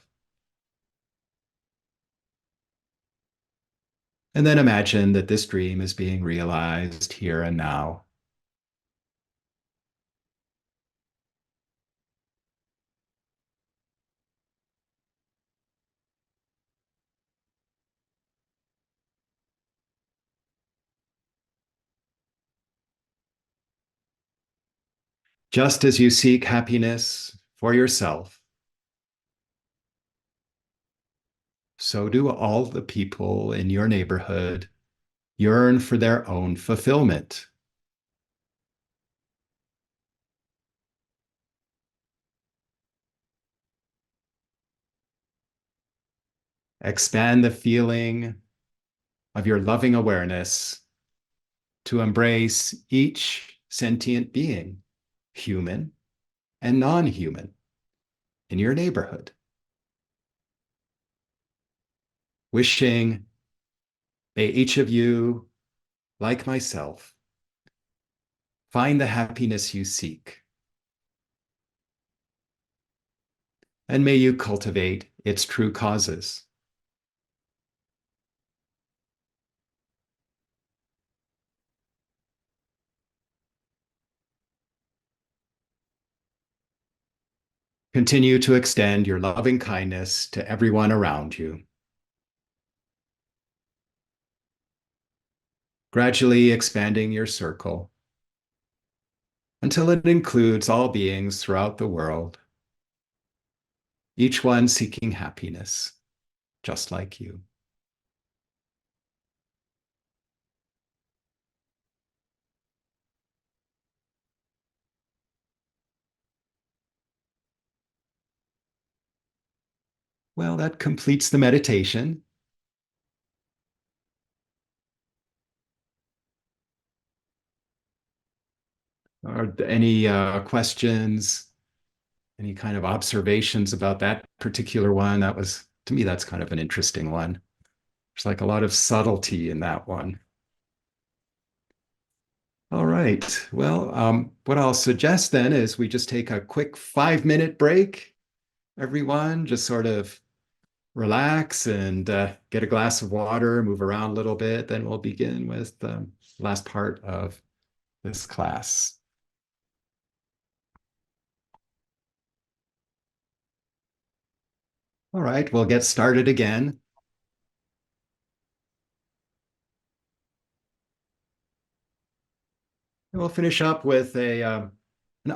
S1: And then imagine that this dream is being realized here and now. Just as you seek happiness for yourself, so do all the people in your neighborhood yearn for their own fulfillment. Expand the feeling of your loving awareness to embrace each sentient being, human and non-human, in your neighborhood. Wishing, may each of you, like myself, find the happiness you seek. And may you cultivate its true causes. Continue to extend your loving kindness to everyone around you. Gradually expanding your circle until it includes all beings throughout the world, each one seeking happiness, just like you. Well, that completes the meditation. Are there any questions, any kind of observations about that particular one? That was, to me, that's kind of an interesting one. There's like a lot of subtlety in that one. All right. Well, what I'll suggest then is we just take a quick 5-minute break, everyone, just sort of relax and get a glass of water, move around a little bit. Then we'll begin with the last part of this class. All right, we'll get started again. And we'll finish up with an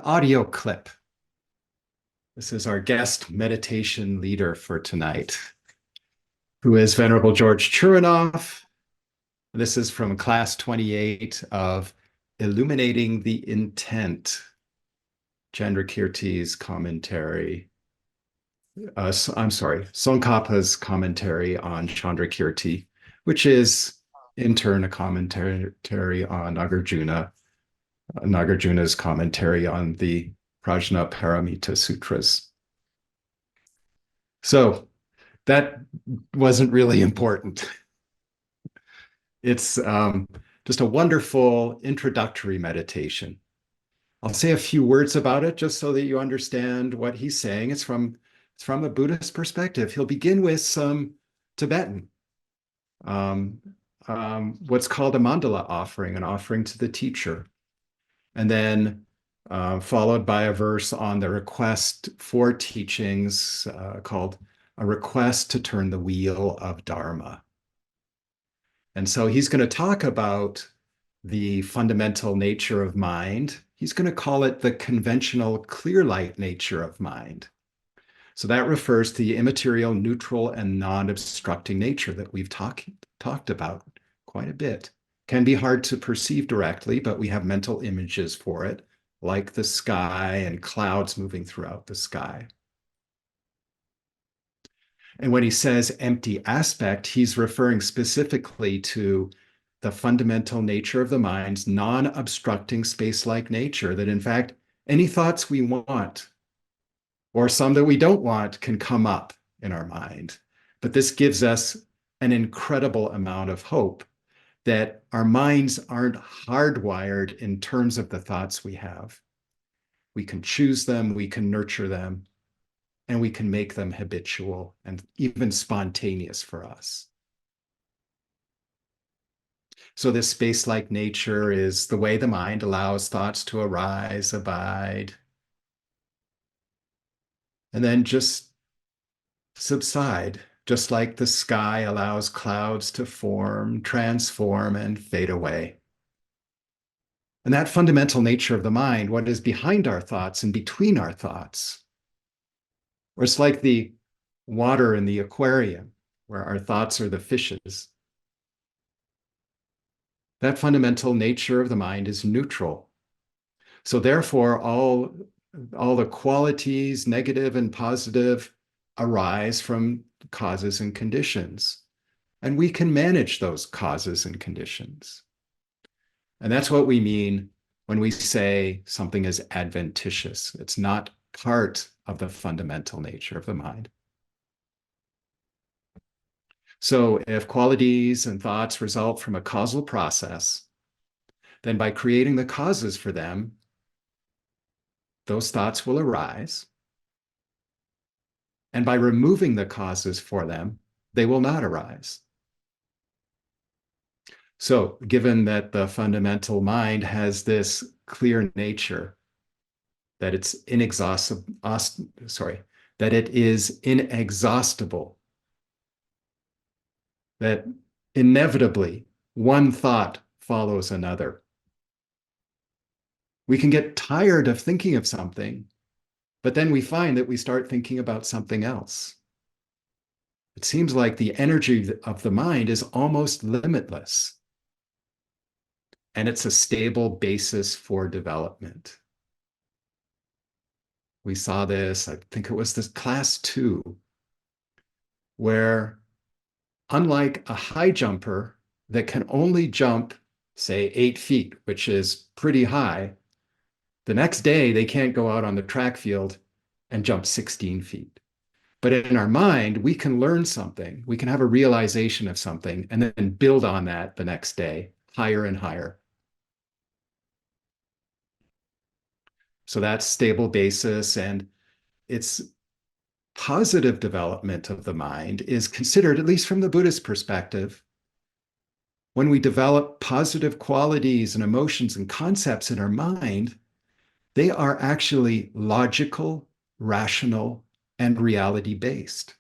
S1: audio clip. This is our guest meditation leader for tonight, who is Venerable George Churanoff. This is from class 28 of Illuminating the Intent, Chandrakirti's commentary. I'm sorry, Tsongkhapa's commentary on Chandrakirti, which is in turn a commentary on Nagarjuna's commentary on the Prajna Paramita Sutras. So that wasn't really important. It's just a wonderful introductory meditation. I'll say a few words about it just so that you understand what he's saying. It's from a Buddhist perspective. He'll begin with some Tibetan, what's called a mandala offering, an offering to the teacher, and then followed by a verse on the request for teachings called a request to turn the wheel of Dharma. And so he's going to talk about the fundamental nature of mind. He's going to call it the conventional clear light nature of mind. So that refers to the immaterial, neutral, and non-obstructing nature that we've talked about quite a bit. Can be hard to perceive directly, but we have mental images for it, like the sky and clouds moving throughout the sky. And when he says empty aspect, he's referring specifically to the fundamental nature of the mind's non-obstructing space-like nature, that in fact, any thoughts we want or some that we don't want can come up in our mind. But this gives us an incredible amount of hope that our minds aren't hardwired in terms of the thoughts we have. We can choose them, we can nurture them, and we can make them habitual and even spontaneous for us. So this space-like nature is the way the mind allows thoughts to arise, abide, and then just subside, just like the sky allows clouds to form, transform, and fade away. And that fundamental nature of the mind, what is behind our thoughts and between our thoughts, or it's like the water in the aquarium, where our thoughts are the fishes. That fundamental nature of the mind is neutral. So therefore, all the qualities, negative and positive, arise from causes and conditions. And we can manage those causes and conditions. And that's what we mean when we say something is adventitious. It's not part of the fundamental nature of the mind. So if qualities and thoughts result from a causal process, then by creating the causes for them, those thoughts will arise. And by removing the causes for them, they will not arise. So, given that the fundamental mind has this clear nature, that it's inexhaustible, that it is inexhaustible, that inevitably one thought follows another. We can get tired of thinking of something, but then we find that we start thinking about something else. It seems like the energy of the mind is almost limitless, and it's a stable basis for development. We saw this, I think it was this class 2, where unlike a high jumper that can only jump, say, 8 feet, which is pretty high, the next day they can't go out on the track field and jump 16 feet. But in our mind, we can learn something, we can have a realization of something, and then build on that the next day, higher and higher. So that's stable basis, and its positive development of the mind is considered, at least from the Buddhist perspective, when we develop positive qualities and emotions and concepts in our mind, they are actually logical, rational, and reality-based.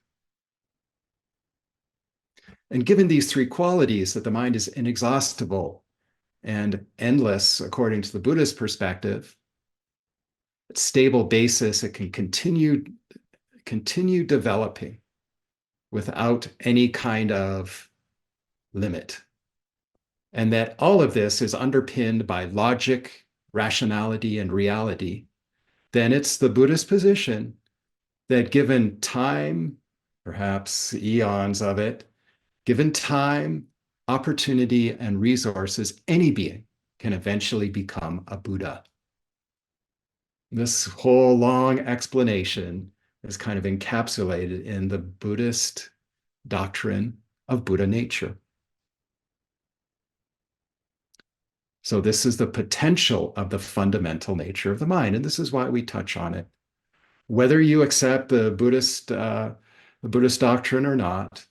S1: And given these 3 qualities, that the mind is inexhaustible and endless, according to the Buddhist perspective, stable basis, it can continue developing without any kind of limit. And that all of this is underpinned by logic, rationality, and reality, then it's the Buddhist position that given time, perhaps eons of it, given time, opportunity, and resources, any being can eventually become a Buddha. This whole long explanation is kind of encapsulated in the Buddhist doctrine of Buddha nature. So this is the potential of the fundamental nature of the mind, and this is why we touch on it. Whether you accept the Buddhist doctrine or not,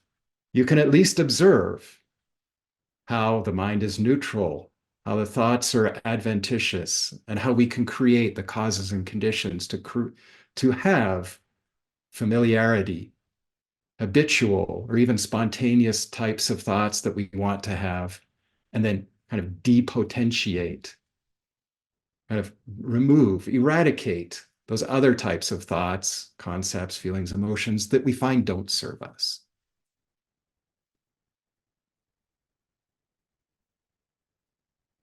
S1: you can at least observe how the mind is neutral, how the thoughts are adventitious, and how we can create the causes and conditions to have familiarity, habitual, or even spontaneous types of thoughts that we want to have, and then kind of depotentiate, kind of remove, eradicate those other types of thoughts, concepts, feelings, emotions that we find don't serve us.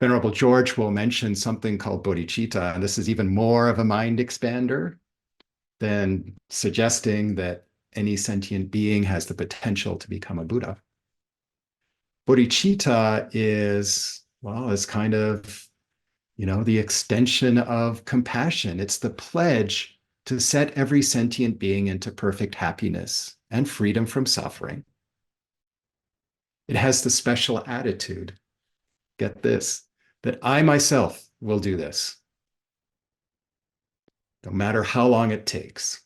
S1: Venerable George will mention something called bodhicitta, and this is even more of a mind expander than suggesting that any sentient being has the potential to become a Buddha. Bodhicitta is kind of, the extension of compassion. It's the pledge to set every sentient being into perfect happiness and freedom from suffering. It has the special attitude, get this, that I myself will do this, no matter how long it takes.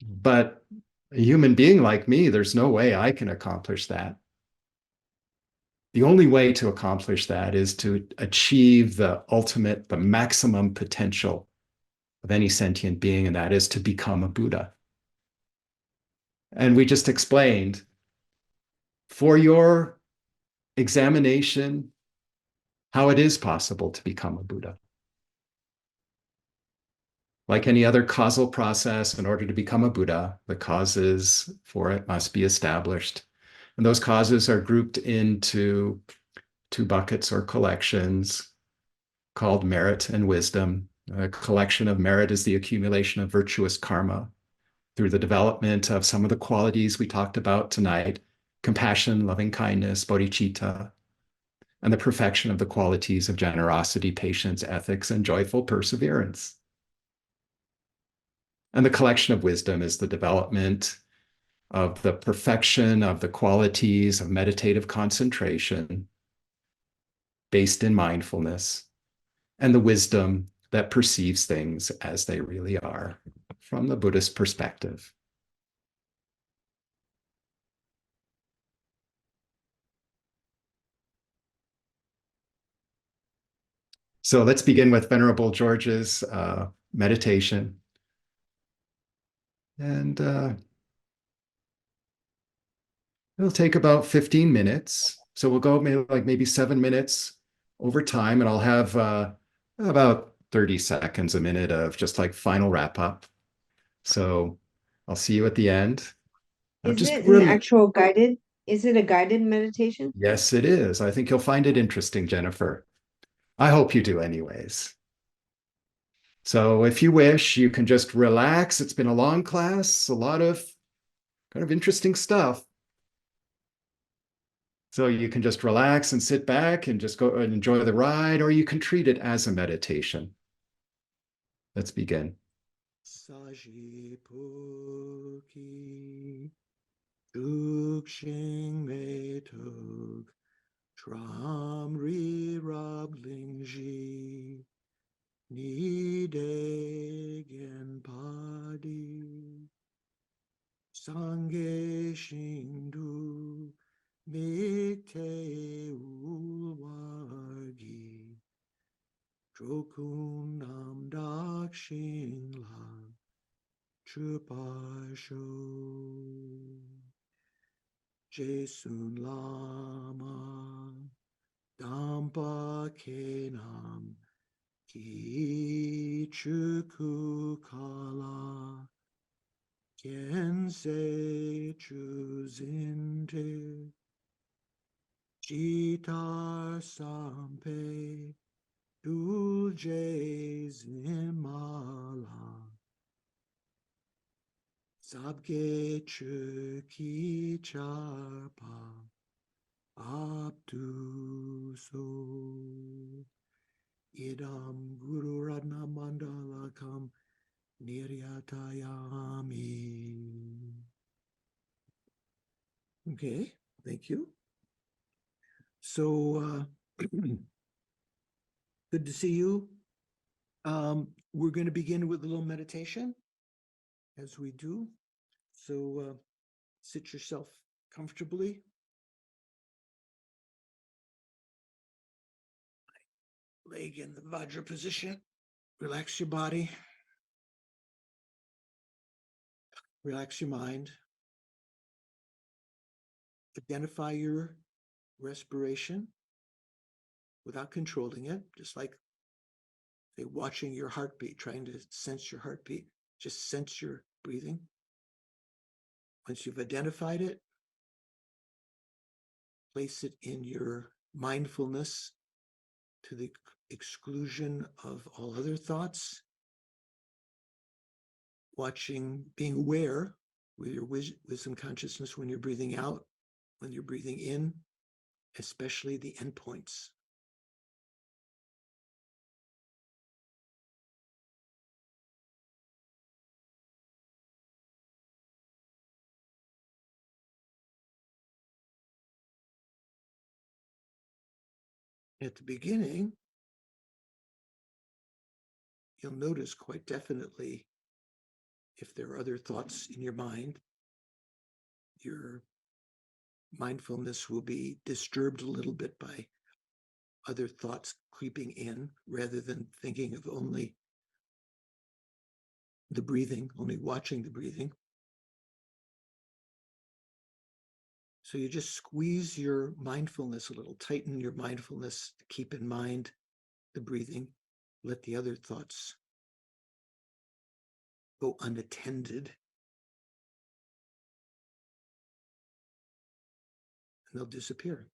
S1: But a human being like me, there's no way I can accomplish that. The only way to accomplish that is to achieve the maximum potential of any sentient being, and that is to become a Buddha. And we just explained, for your examination, how it is possible to become a Buddha. Like any other causal process, in order to become a Buddha, the causes for it must be established. And those causes are grouped into 2 buckets or collections called merit and wisdom. A collection of merit is the accumulation of virtuous karma through the development of some of the qualities we talked about tonight: compassion, loving kindness, bodhicitta. and the perfection of the qualities of generosity, patience, ethics, and joyful perseverance. And the collection of wisdom is the development of the perfection of the qualities of meditative concentration based in mindfulness, and the wisdom that perceives things as they really are from the Buddhist perspective. So let's begin with Venerable George's meditation. And it'll take about 15 minutes. So we'll go maybe 7 minutes over time, and I'll have about 30 seconds, a minute of just like final wrap up. So I'll see you at the end.
S2: Is
S1: Just
S2: it an actual guided? Is it a guided meditation?
S1: Yes, it is. I think you'll find it interesting, Jennifer. I hope you do, anyways. So if you wish, you can just relax. It's been a long class, a lot of kind of interesting stuff. So you can just relax and sit back and just go and enjoy the ride, or you can treat it as a meditation. Let's begin.
S4: Sajipuki Dukshing Metug Tramri Rablingji Nidegen Padi Sange Shindu Mikte Ulwagi Drokunam Dakshingla Chupasho Jesun Lama Dampa Kenam Ki Chukukala Kense Chuzinte Jitar Sampe Dulje Zimala Sabge Chuki Charpa Abdu So Idam Guru Radna Mandalakam Niryatayami. Okay, thank you. So good to see you. We're going to begin with a little meditation, as we do. So sit yourself comfortably. Leg in the Vajra position. Relax your body. Relax your mind. Identify your respiration without controlling it, just like say, watching your heartbeat, trying to sense your heartbeat. Just sense your breathing. Once you've identified it, place it in your mindfulness to the exclusion of all other thoughts. Watching, being aware with your wisdom consciousness when you're breathing out, when you're breathing in, especially the endpoints. At the beginning, you'll notice quite definitely if there are other thoughts in your mind, your mindfulness will be disturbed a little bit by other thoughts creeping in rather than thinking of only the breathing, only watching the breathing. So you just squeeze your mindfulness a little, tighten your mindfulness to keep in mind the breathing, let the other thoughts go unattended, and they'll disappear.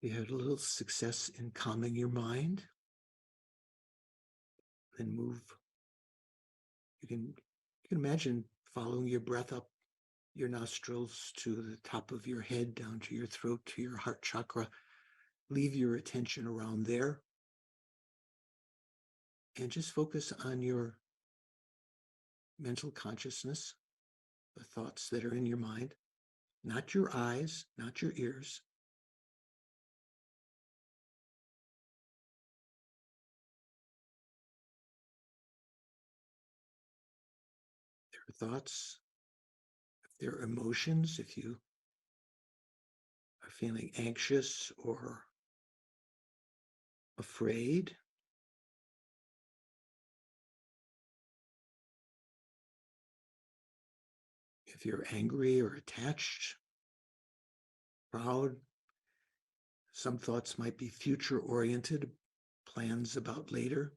S4: You had a little success in calming your mind, then move. You can imagine following your breath up your nostrils to the top of your head, down to your throat, to your heart chakra. Leave your attention around there and just focus on your mental consciousness, the thoughts that are in your mind, not your eyes, not your ears. Their thoughts, their emotions, if you are feeling anxious or afraid, if you're angry or attached, proud. Some thoughts might be future-oriented, plans about later.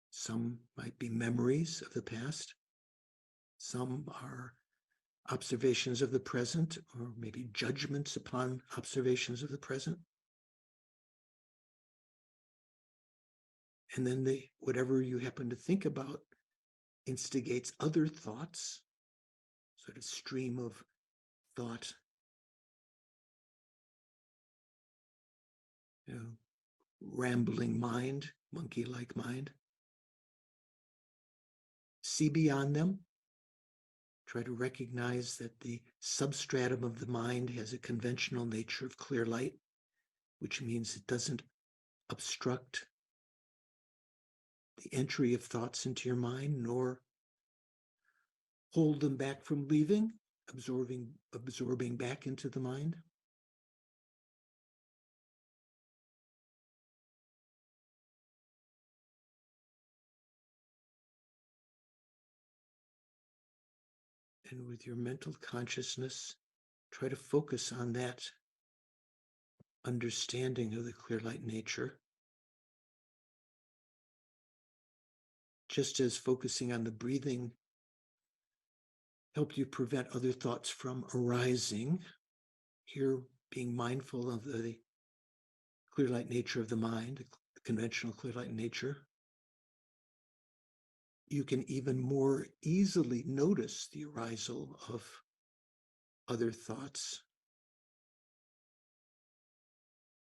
S4: Some might be memories of the past. Some are observations of the present, or maybe judgments upon observations of the present. And then whatever you happen to think about instigates other thoughts, sort of stream of thought, rambling mind, monkey-like mind. See beyond them. Try to recognize that the substratum of the mind has a conventional nature of clear light, which means it doesn't obstruct the entry of thoughts into your mind, nor hold them back from leaving, absorbing back into the mind. And with your mental consciousness, try to focus on that understanding of the clear light nature. Just as focusing on the breathing helped you prevent other thoughts from arising, here being mindful of the clear light nature of the mind, the conventional clear light nature, you can even more easily notice the arisal of other thoughts,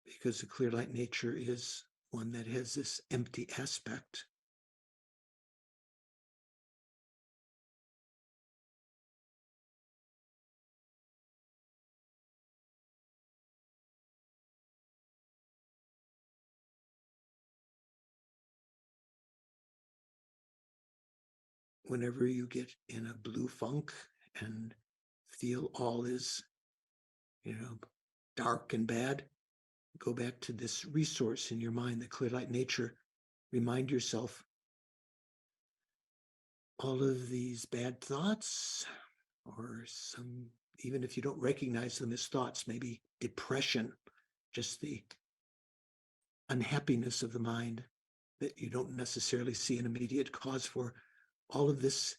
S4: because the clear light nature is one that has this empty aspect. Whenever you get in a blue funk and feel all is, dark and bad, go back to this resource in your mind, the clear light nature. Remind yourself, all of these bad thoughts, or some, even if you don't recognize them as thoughts, maybe depression, just the unhappiness of the mind that you don't necessarily see an immediate cause for, all of this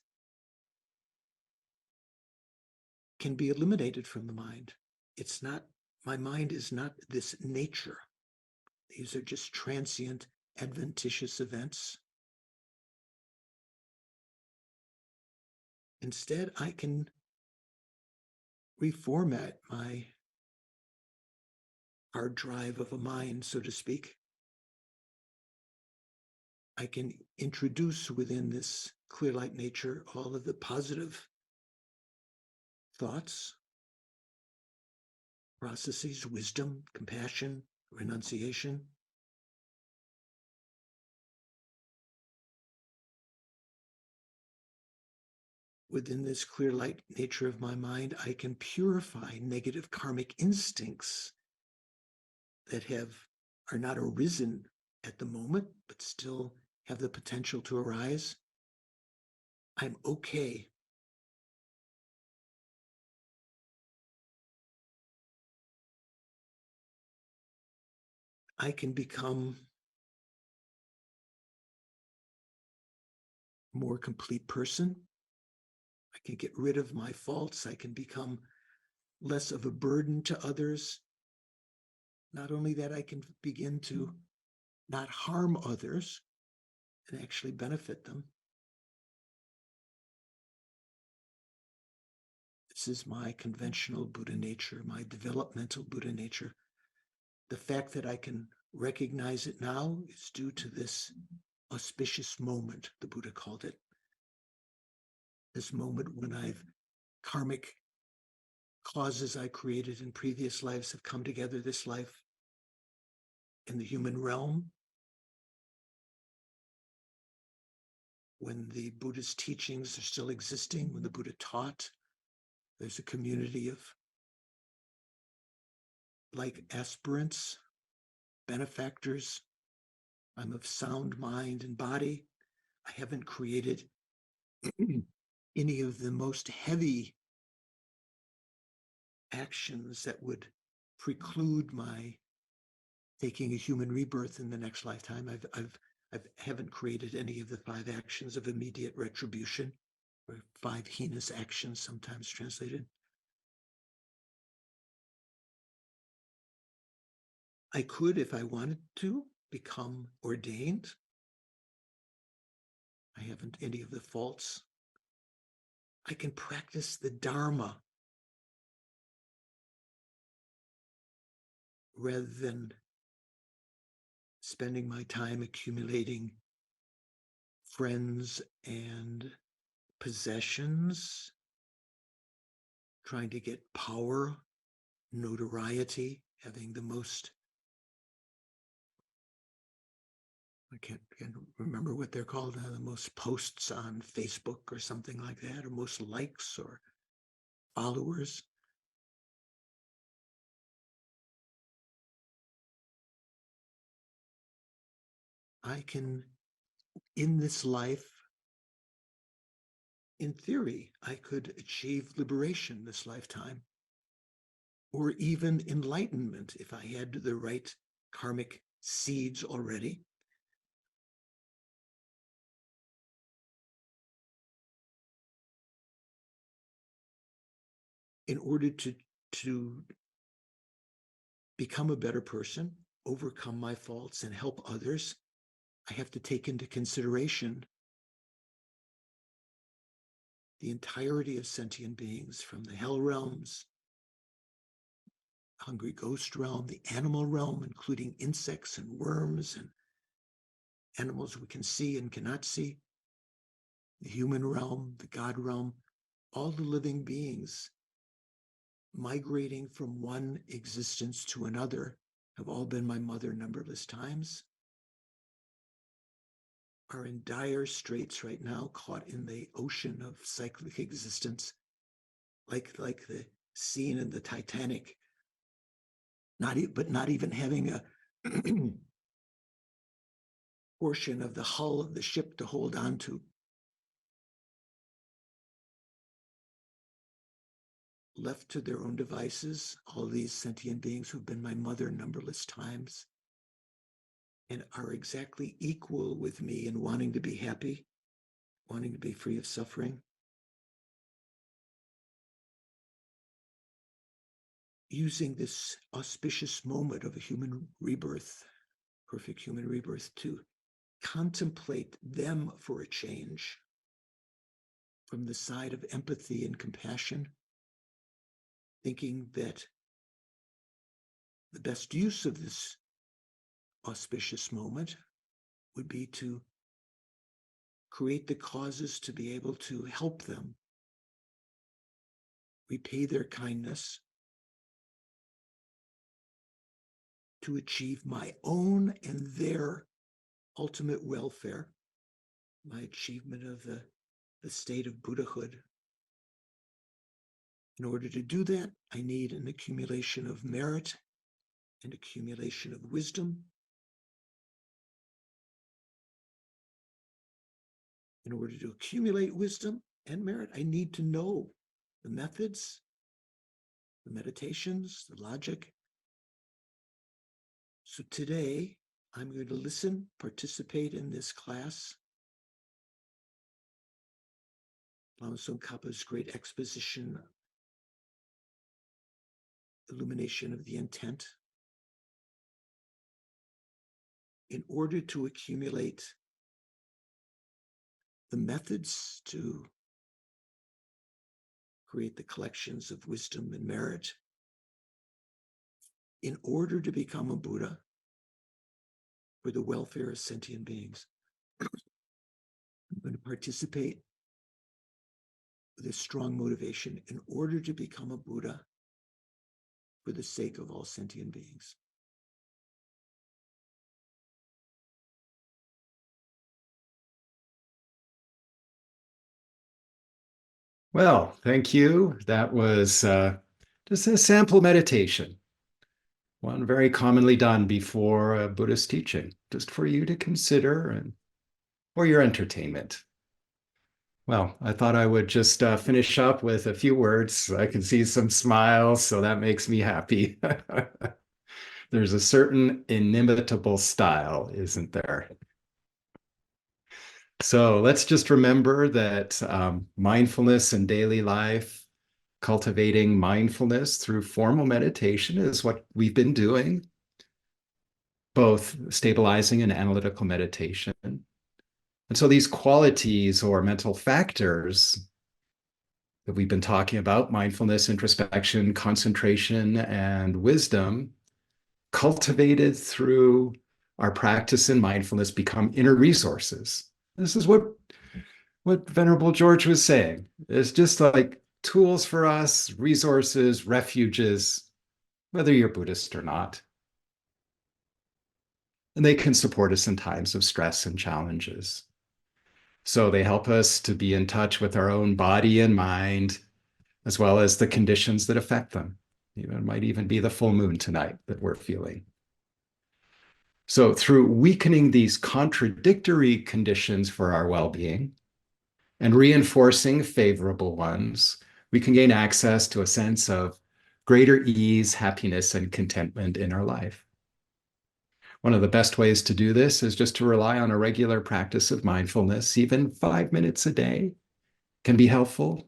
S4: can be eliminated from the mind. It's not, my mind is not this nature. These are just transient, adventitious events. Instead, I can reformat my hard drive of a mind, so to speak. I can introduce within this clear light nature all of the positive thoughts, processes, wisdom, compassion, renunciation. Within this clear light nature of my mind, I can purify negative karmic instincts that are not arisen at the moment, but still have the potential to arise. I'm okay. I can become a more complete person. I can get rid of my faults. I can become less of a burden to others. Not only that, I can begin to not harm others and actually benefit them. This is my conventional Buddha nature, my developmental Buddha nature. The fact that I can recognize it now is due to this auspicious moment, the Buddha called it. This moment when karmic causes I created in previous lives have come together this life in the human realm. When the Buddha's teachings are still existing, when the Buddha taught, there's a community of like aspirants, benefactors. I'm of sound mind and body. I haven't created any of the most heavy actions that would preclude my taking a human rebirth in the next lifetime. I haven't created any of the 5 actions of immediate retribution, or 5 heinous actions, sometimes translated. I could, if I wanted to, become ordained. I haven't any of the faults. I can practice the Dharma rather than spending my time accumulating friends and possessions, trying to get power, notoriety, having the most, I can't remember what they're called, the most posts on Facebook or something like that, or most likes or followers. I can, in this life, in theory, I could achieve liberation this lifetime, or even enlightenment if I had the right karmic seeds already. In order to become a better person, overcome my faults, and help others, I have to take into consideration the entirety of sentient beings, from the hell realms, hungry ghost realm, the animal realm, including insects and worms and animals we can see and cannot see, the human realm, the God realm, all the living beings migrating from one existence to another have all been my mother numberless times, are in dire straits right now, caught in the ocean of cyclic existence, like the scene in the Titanic, but not even having a portion of the hull of the ship to hold on to. Left to their own devices, all these sentient beings who've been my mother numberless times and are exactly equal with me in wanting to be happy, wanting to be free of suffering. Using this auspicious moment of a human rebirth, perfect human rebirth, to contemplate them for a change from the side of empathy and compassion, thinking that the best use of this auspicious moment would be to create the causes to be able to help them repay their kindness, to achieve my own and their ultimate welfare, my achievement of the state of Buddhahood. In order to do that, I need an accumulation of merit, an accumulation of wisdom. In order to accumulate wisdom and merit, I need to know the methods, the meditations, the logic. So today, I'm going to listen, participate in this class. Lama Tsongkhapa's great exposition, illumination of the intent. in order to accumulate the methods to create the collections of wisdom and merit, in order to become a Buddha for the welfare of sentient beings. I'm going to participate with a strong motivation in order to become a Buddha for the sake of all sentient beings.
S1: Well, thank you. That was just a sample meditation, one very commonly done before a Buddhist teaching, just for you to consider and for your entertainment. Well, I thought I would just finish up with a few words. I can see some smiles, so that makes me happy. There's a certain inimitable style, isn't there? So let's just remember that mindfulness in daily life, cultivating mindfulness through formal meditation is what we've been doing, both stabilizing and analytical meditation. And so these qualities or mental factors that we've been talking about, mindfulness, introspection, concentration, and wisdom, cultivated through our practice in mindfulness, become inner resources. This is what Venerable George was saying. It's just like tools for us, resources, refuges, whether you're Buddhist or not. And they can support us in times of stress and challenges. So they help us to be in touch with our own body and mind, as well as the conditions that affect them. It might even be the full moon tonight that we're feeling. So through weakening these contradictory conditions for our well-being and reinforcing favorable ones, we can gain access to a sense of greater ease, happiness, and contentment in our life. One of the best ways to do this is just to rely on a regular practice of mindfulness. Even 5 minutes a day can be helpful.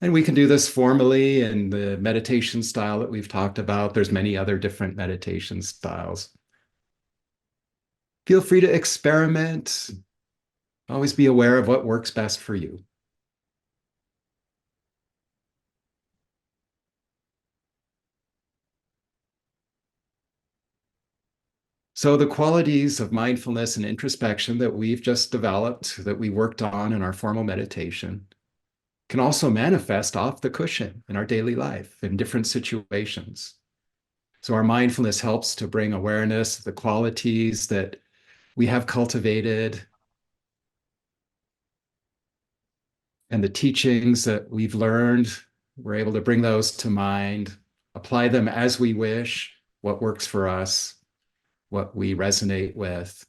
S1: And we can do this formally in the meditation style that we've talked about. There's many other different meditation styles. Feel free to experiment. Always be aware of what works best for you. So the qualities of mindfulness and introspection that we've just developed, that we worked on in our formal meditation, can also manifest off the cushion in our daily life in different situations. So our mindfulness helps to bring awareness of the qualities that we have cultivated and the teachings that we've learned. We're able to bring those to mind, apply them as we wish, what works for us, what we resonate with.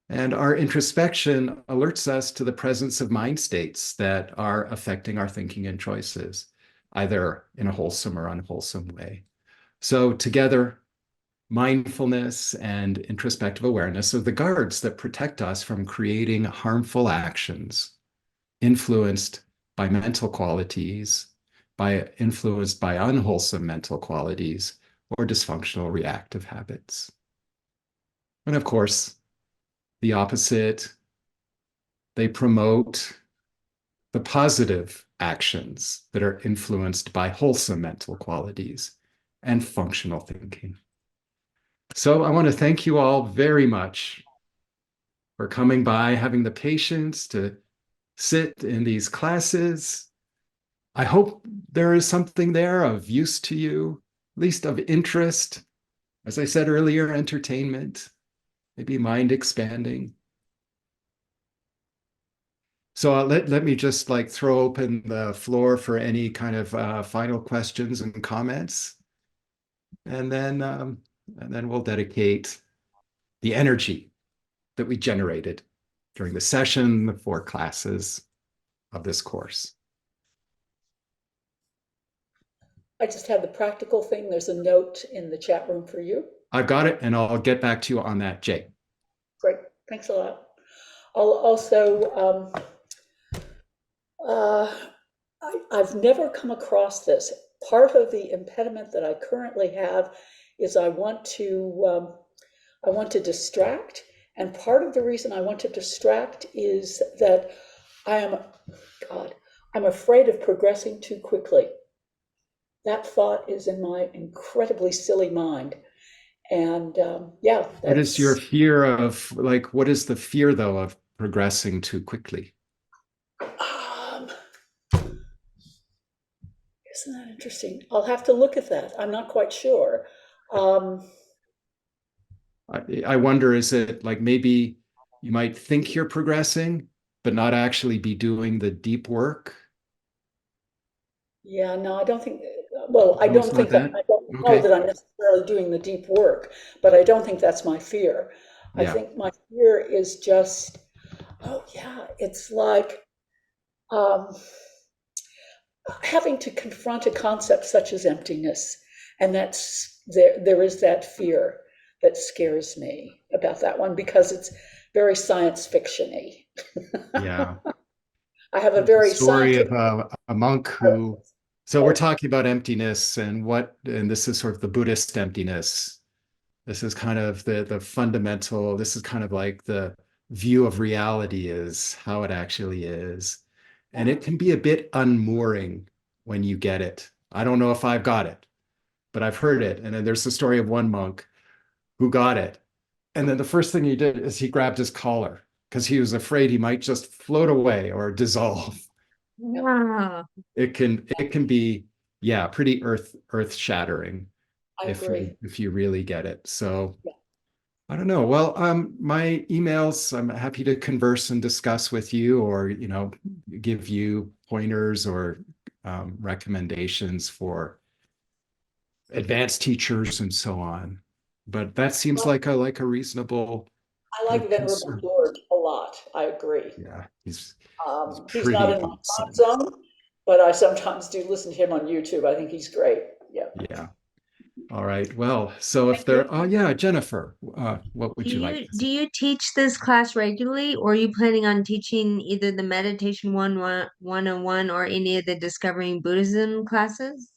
S1: And our introspection alerts us to the presence of mind states that are affecting our thinking and choices, either in a wholesome or unwholesome way. So together, mindfulness and introspective awareness are the guards that protect us from creating harmful actions influenced by mental qualities, influenced by unwholesome mental qualities, or dysfunctional reactive habits. And of course, the opposite, they promote the positive actions that are influenced by wholesome mental qualities and functional thinking. So I want to thank you all very much for coming by, having the patience to sit in these classes. I hope there is something there of use to you, at least of interest. As I said earlier, entertainment, maybe mind expanding. So let me just like throw open the floor for any kind of final questions and comments, and then we'll dedicate the energy that we generated during the session, the 4 classes of this course.
S3: I just have the practical thing. There's a note in the chat room for you.
S1: I've got it, and I'll get back to you on that, Jay.
S3: Great. Thanks a lot. I'll also, I've never come across this. Part of the impediment that I currently have is I want to distract. And part of the reason I want to distract is that I'm afraid of progressing too quickly. That thought is in my incredibly silly mind. And yeah,
S1: What is your
S3: that's,
S1: fear of, like, what is the fear though of progressing too quickly?
S3: um, isn't that interesting? I'll have to look at that. I'm not quite sure. Um,
S1: I wonder, is it like maybe you might think you're progressing, but not actually be doing the deep work?
S3: yeah, no, I don't think, well,
S1: No, it's not that.
S3: I don't know
S1: Okay.
S3: that I'm necessarily doing the deep work, but I don't think that's my fear. I
S1: Yeah.
S3: think my fear is just, oh yeah, it's like, um, having to confront a concept such as emptiness. And there is that fear that scares me about that one because it's very science fiction-y.
S1: Yeah.
S3: I have a
S1: There's a
S3: very
S1: story
S3: scientific.
S1: of a monk who, so we're
S3: Oh,
S1: talking about emptiness and this is sort of the Buddhist emptiness. This is kind of the fundamental, this is kind of like the view of reality is how it actually is. And
S3: yeah.
S1: it can be a bit unmooring when you get it. I don't know if I've got it, but I've heard it. And then there's the story of one monk who got it. And then the first thing he did is he grabbed his collar because he was afraid he might just float away or dissolve.
S3: Yeah,
S2: Yeah.
S1: It can be, yeah, pretty earth shattering
S3: I agree.
S1: if you really get it. So
S3: Yeah.
S1: I don't know. Well, my emails, I'm happy to converse and discuss with you or, give you pointers or recommendations for advanced teachers and so on. But that seems
S3: Well,
S1: like a reasonable
S3: I
S1: kind
S3: like
S1: of
S3: Venerable
S1: concern.
S3: George a lot. I agree.
S1: Yeah, he's
S3: He's not
S1: pretty
S3: in my time
S1: awesome.
S3: zone, but I sometimes do listen to him on YouTube. I think he's great. Yeah.
S1: Yeah. All right. Well, so if
S3: Thank you.
S1: there, oh yeah, Jennifer, what
S2: Do
S1: would you like
S2: you
S1: to
S2: do
S1: say?
S2: you teach this class regularly, or are you planning on teaching either the meditation 101 or any of the discovering Buddhism classes?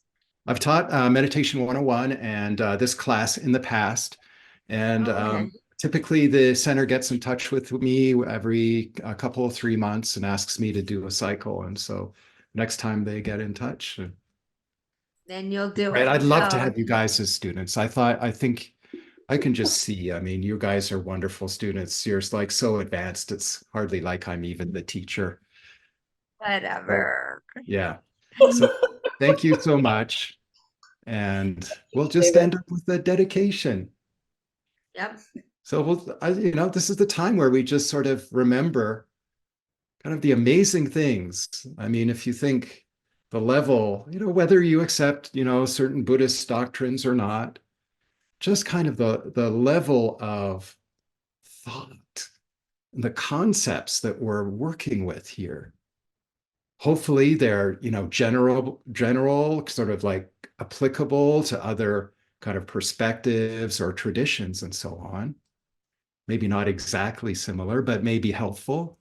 S1: I've taught Meditation 101 and this class in the past. And
S2: Oh, okay.
S1: typically the center gets in touch with me every a couple, 3 months and asks me to do a cycle. And so next time they get in touch,
S2: Then you'll do
S1: right,
S2: it.
S1: I'd love to
S2: Oh,
S1: have you guys as students. I think I can just see, I mean, you guys are wonderful students. You're like so advanced. It's hardly like I'm even the teacher. So
S2: whatever.
S1: yeah. So thank you so much. And we'll just
S3: David.
S1: end up with a dedication.
S2: Yep.
S1: So this is the time where we just sort of remember kind of the amazing things. I mean, if you think the level, whether you accept, certain Buddhist doctrines or not, just kind of the level of thought, the concepts that we're working with here. Hopefully they're, general, sort of like applicable to other kind of perspectives or traditions and so on. Maybe not exactly similar, but maybe helpful.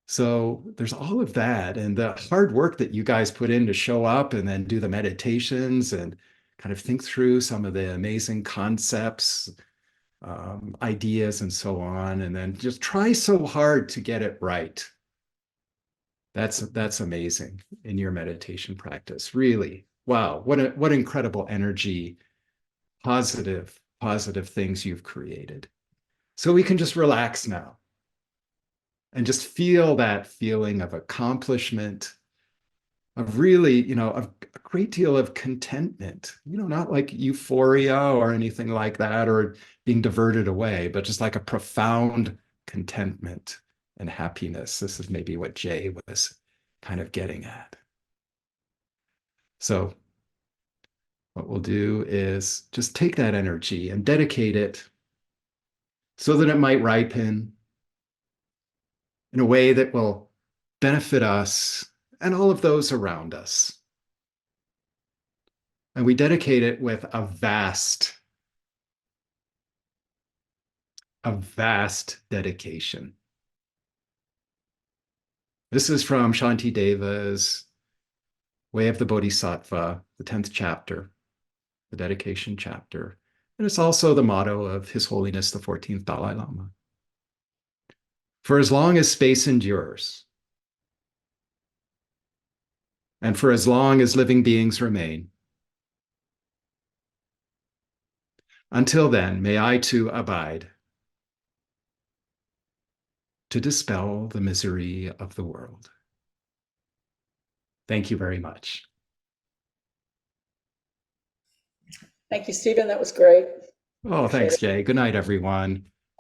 S1: So there's all of that and the hard work that you guys put in to show up and then do the meditations and kind of think through some of the amazing concepts, ideas, and so on, and then just try so hard to get it right. That's amazing in your meditation practice. Really, wow, what incredible energy, positive things you've created. So we can just relax now and just feel that feeling of accomplishment, of really, a great deal of contentment, not like euphoria or anything like that, or being diverted away, but just like a profound contentment and happiness. This is maybe what Jay was kind of getting at. So, what we'll do is just take that energy and dedicate it so that it might ripen in a way that will benefit us and all of those around us. And we dedicate it with a vast dedication. This is from Shanti Deva's Way of the Bodhisattva, the 10th chapter. the dedication chapter. And it's also the motto of His Holiness the 14th Dalai Lama. For as long as space endures, and for as long as living beings remain, until then, may I too abide to dispel the misery of the world. Thank you very much.
S3: Thank you, Stephen. That was great.
S1: Oh,
S3: Appreciate
S1: thanks,
S3: it.
S1: Jay. Good night, everyone.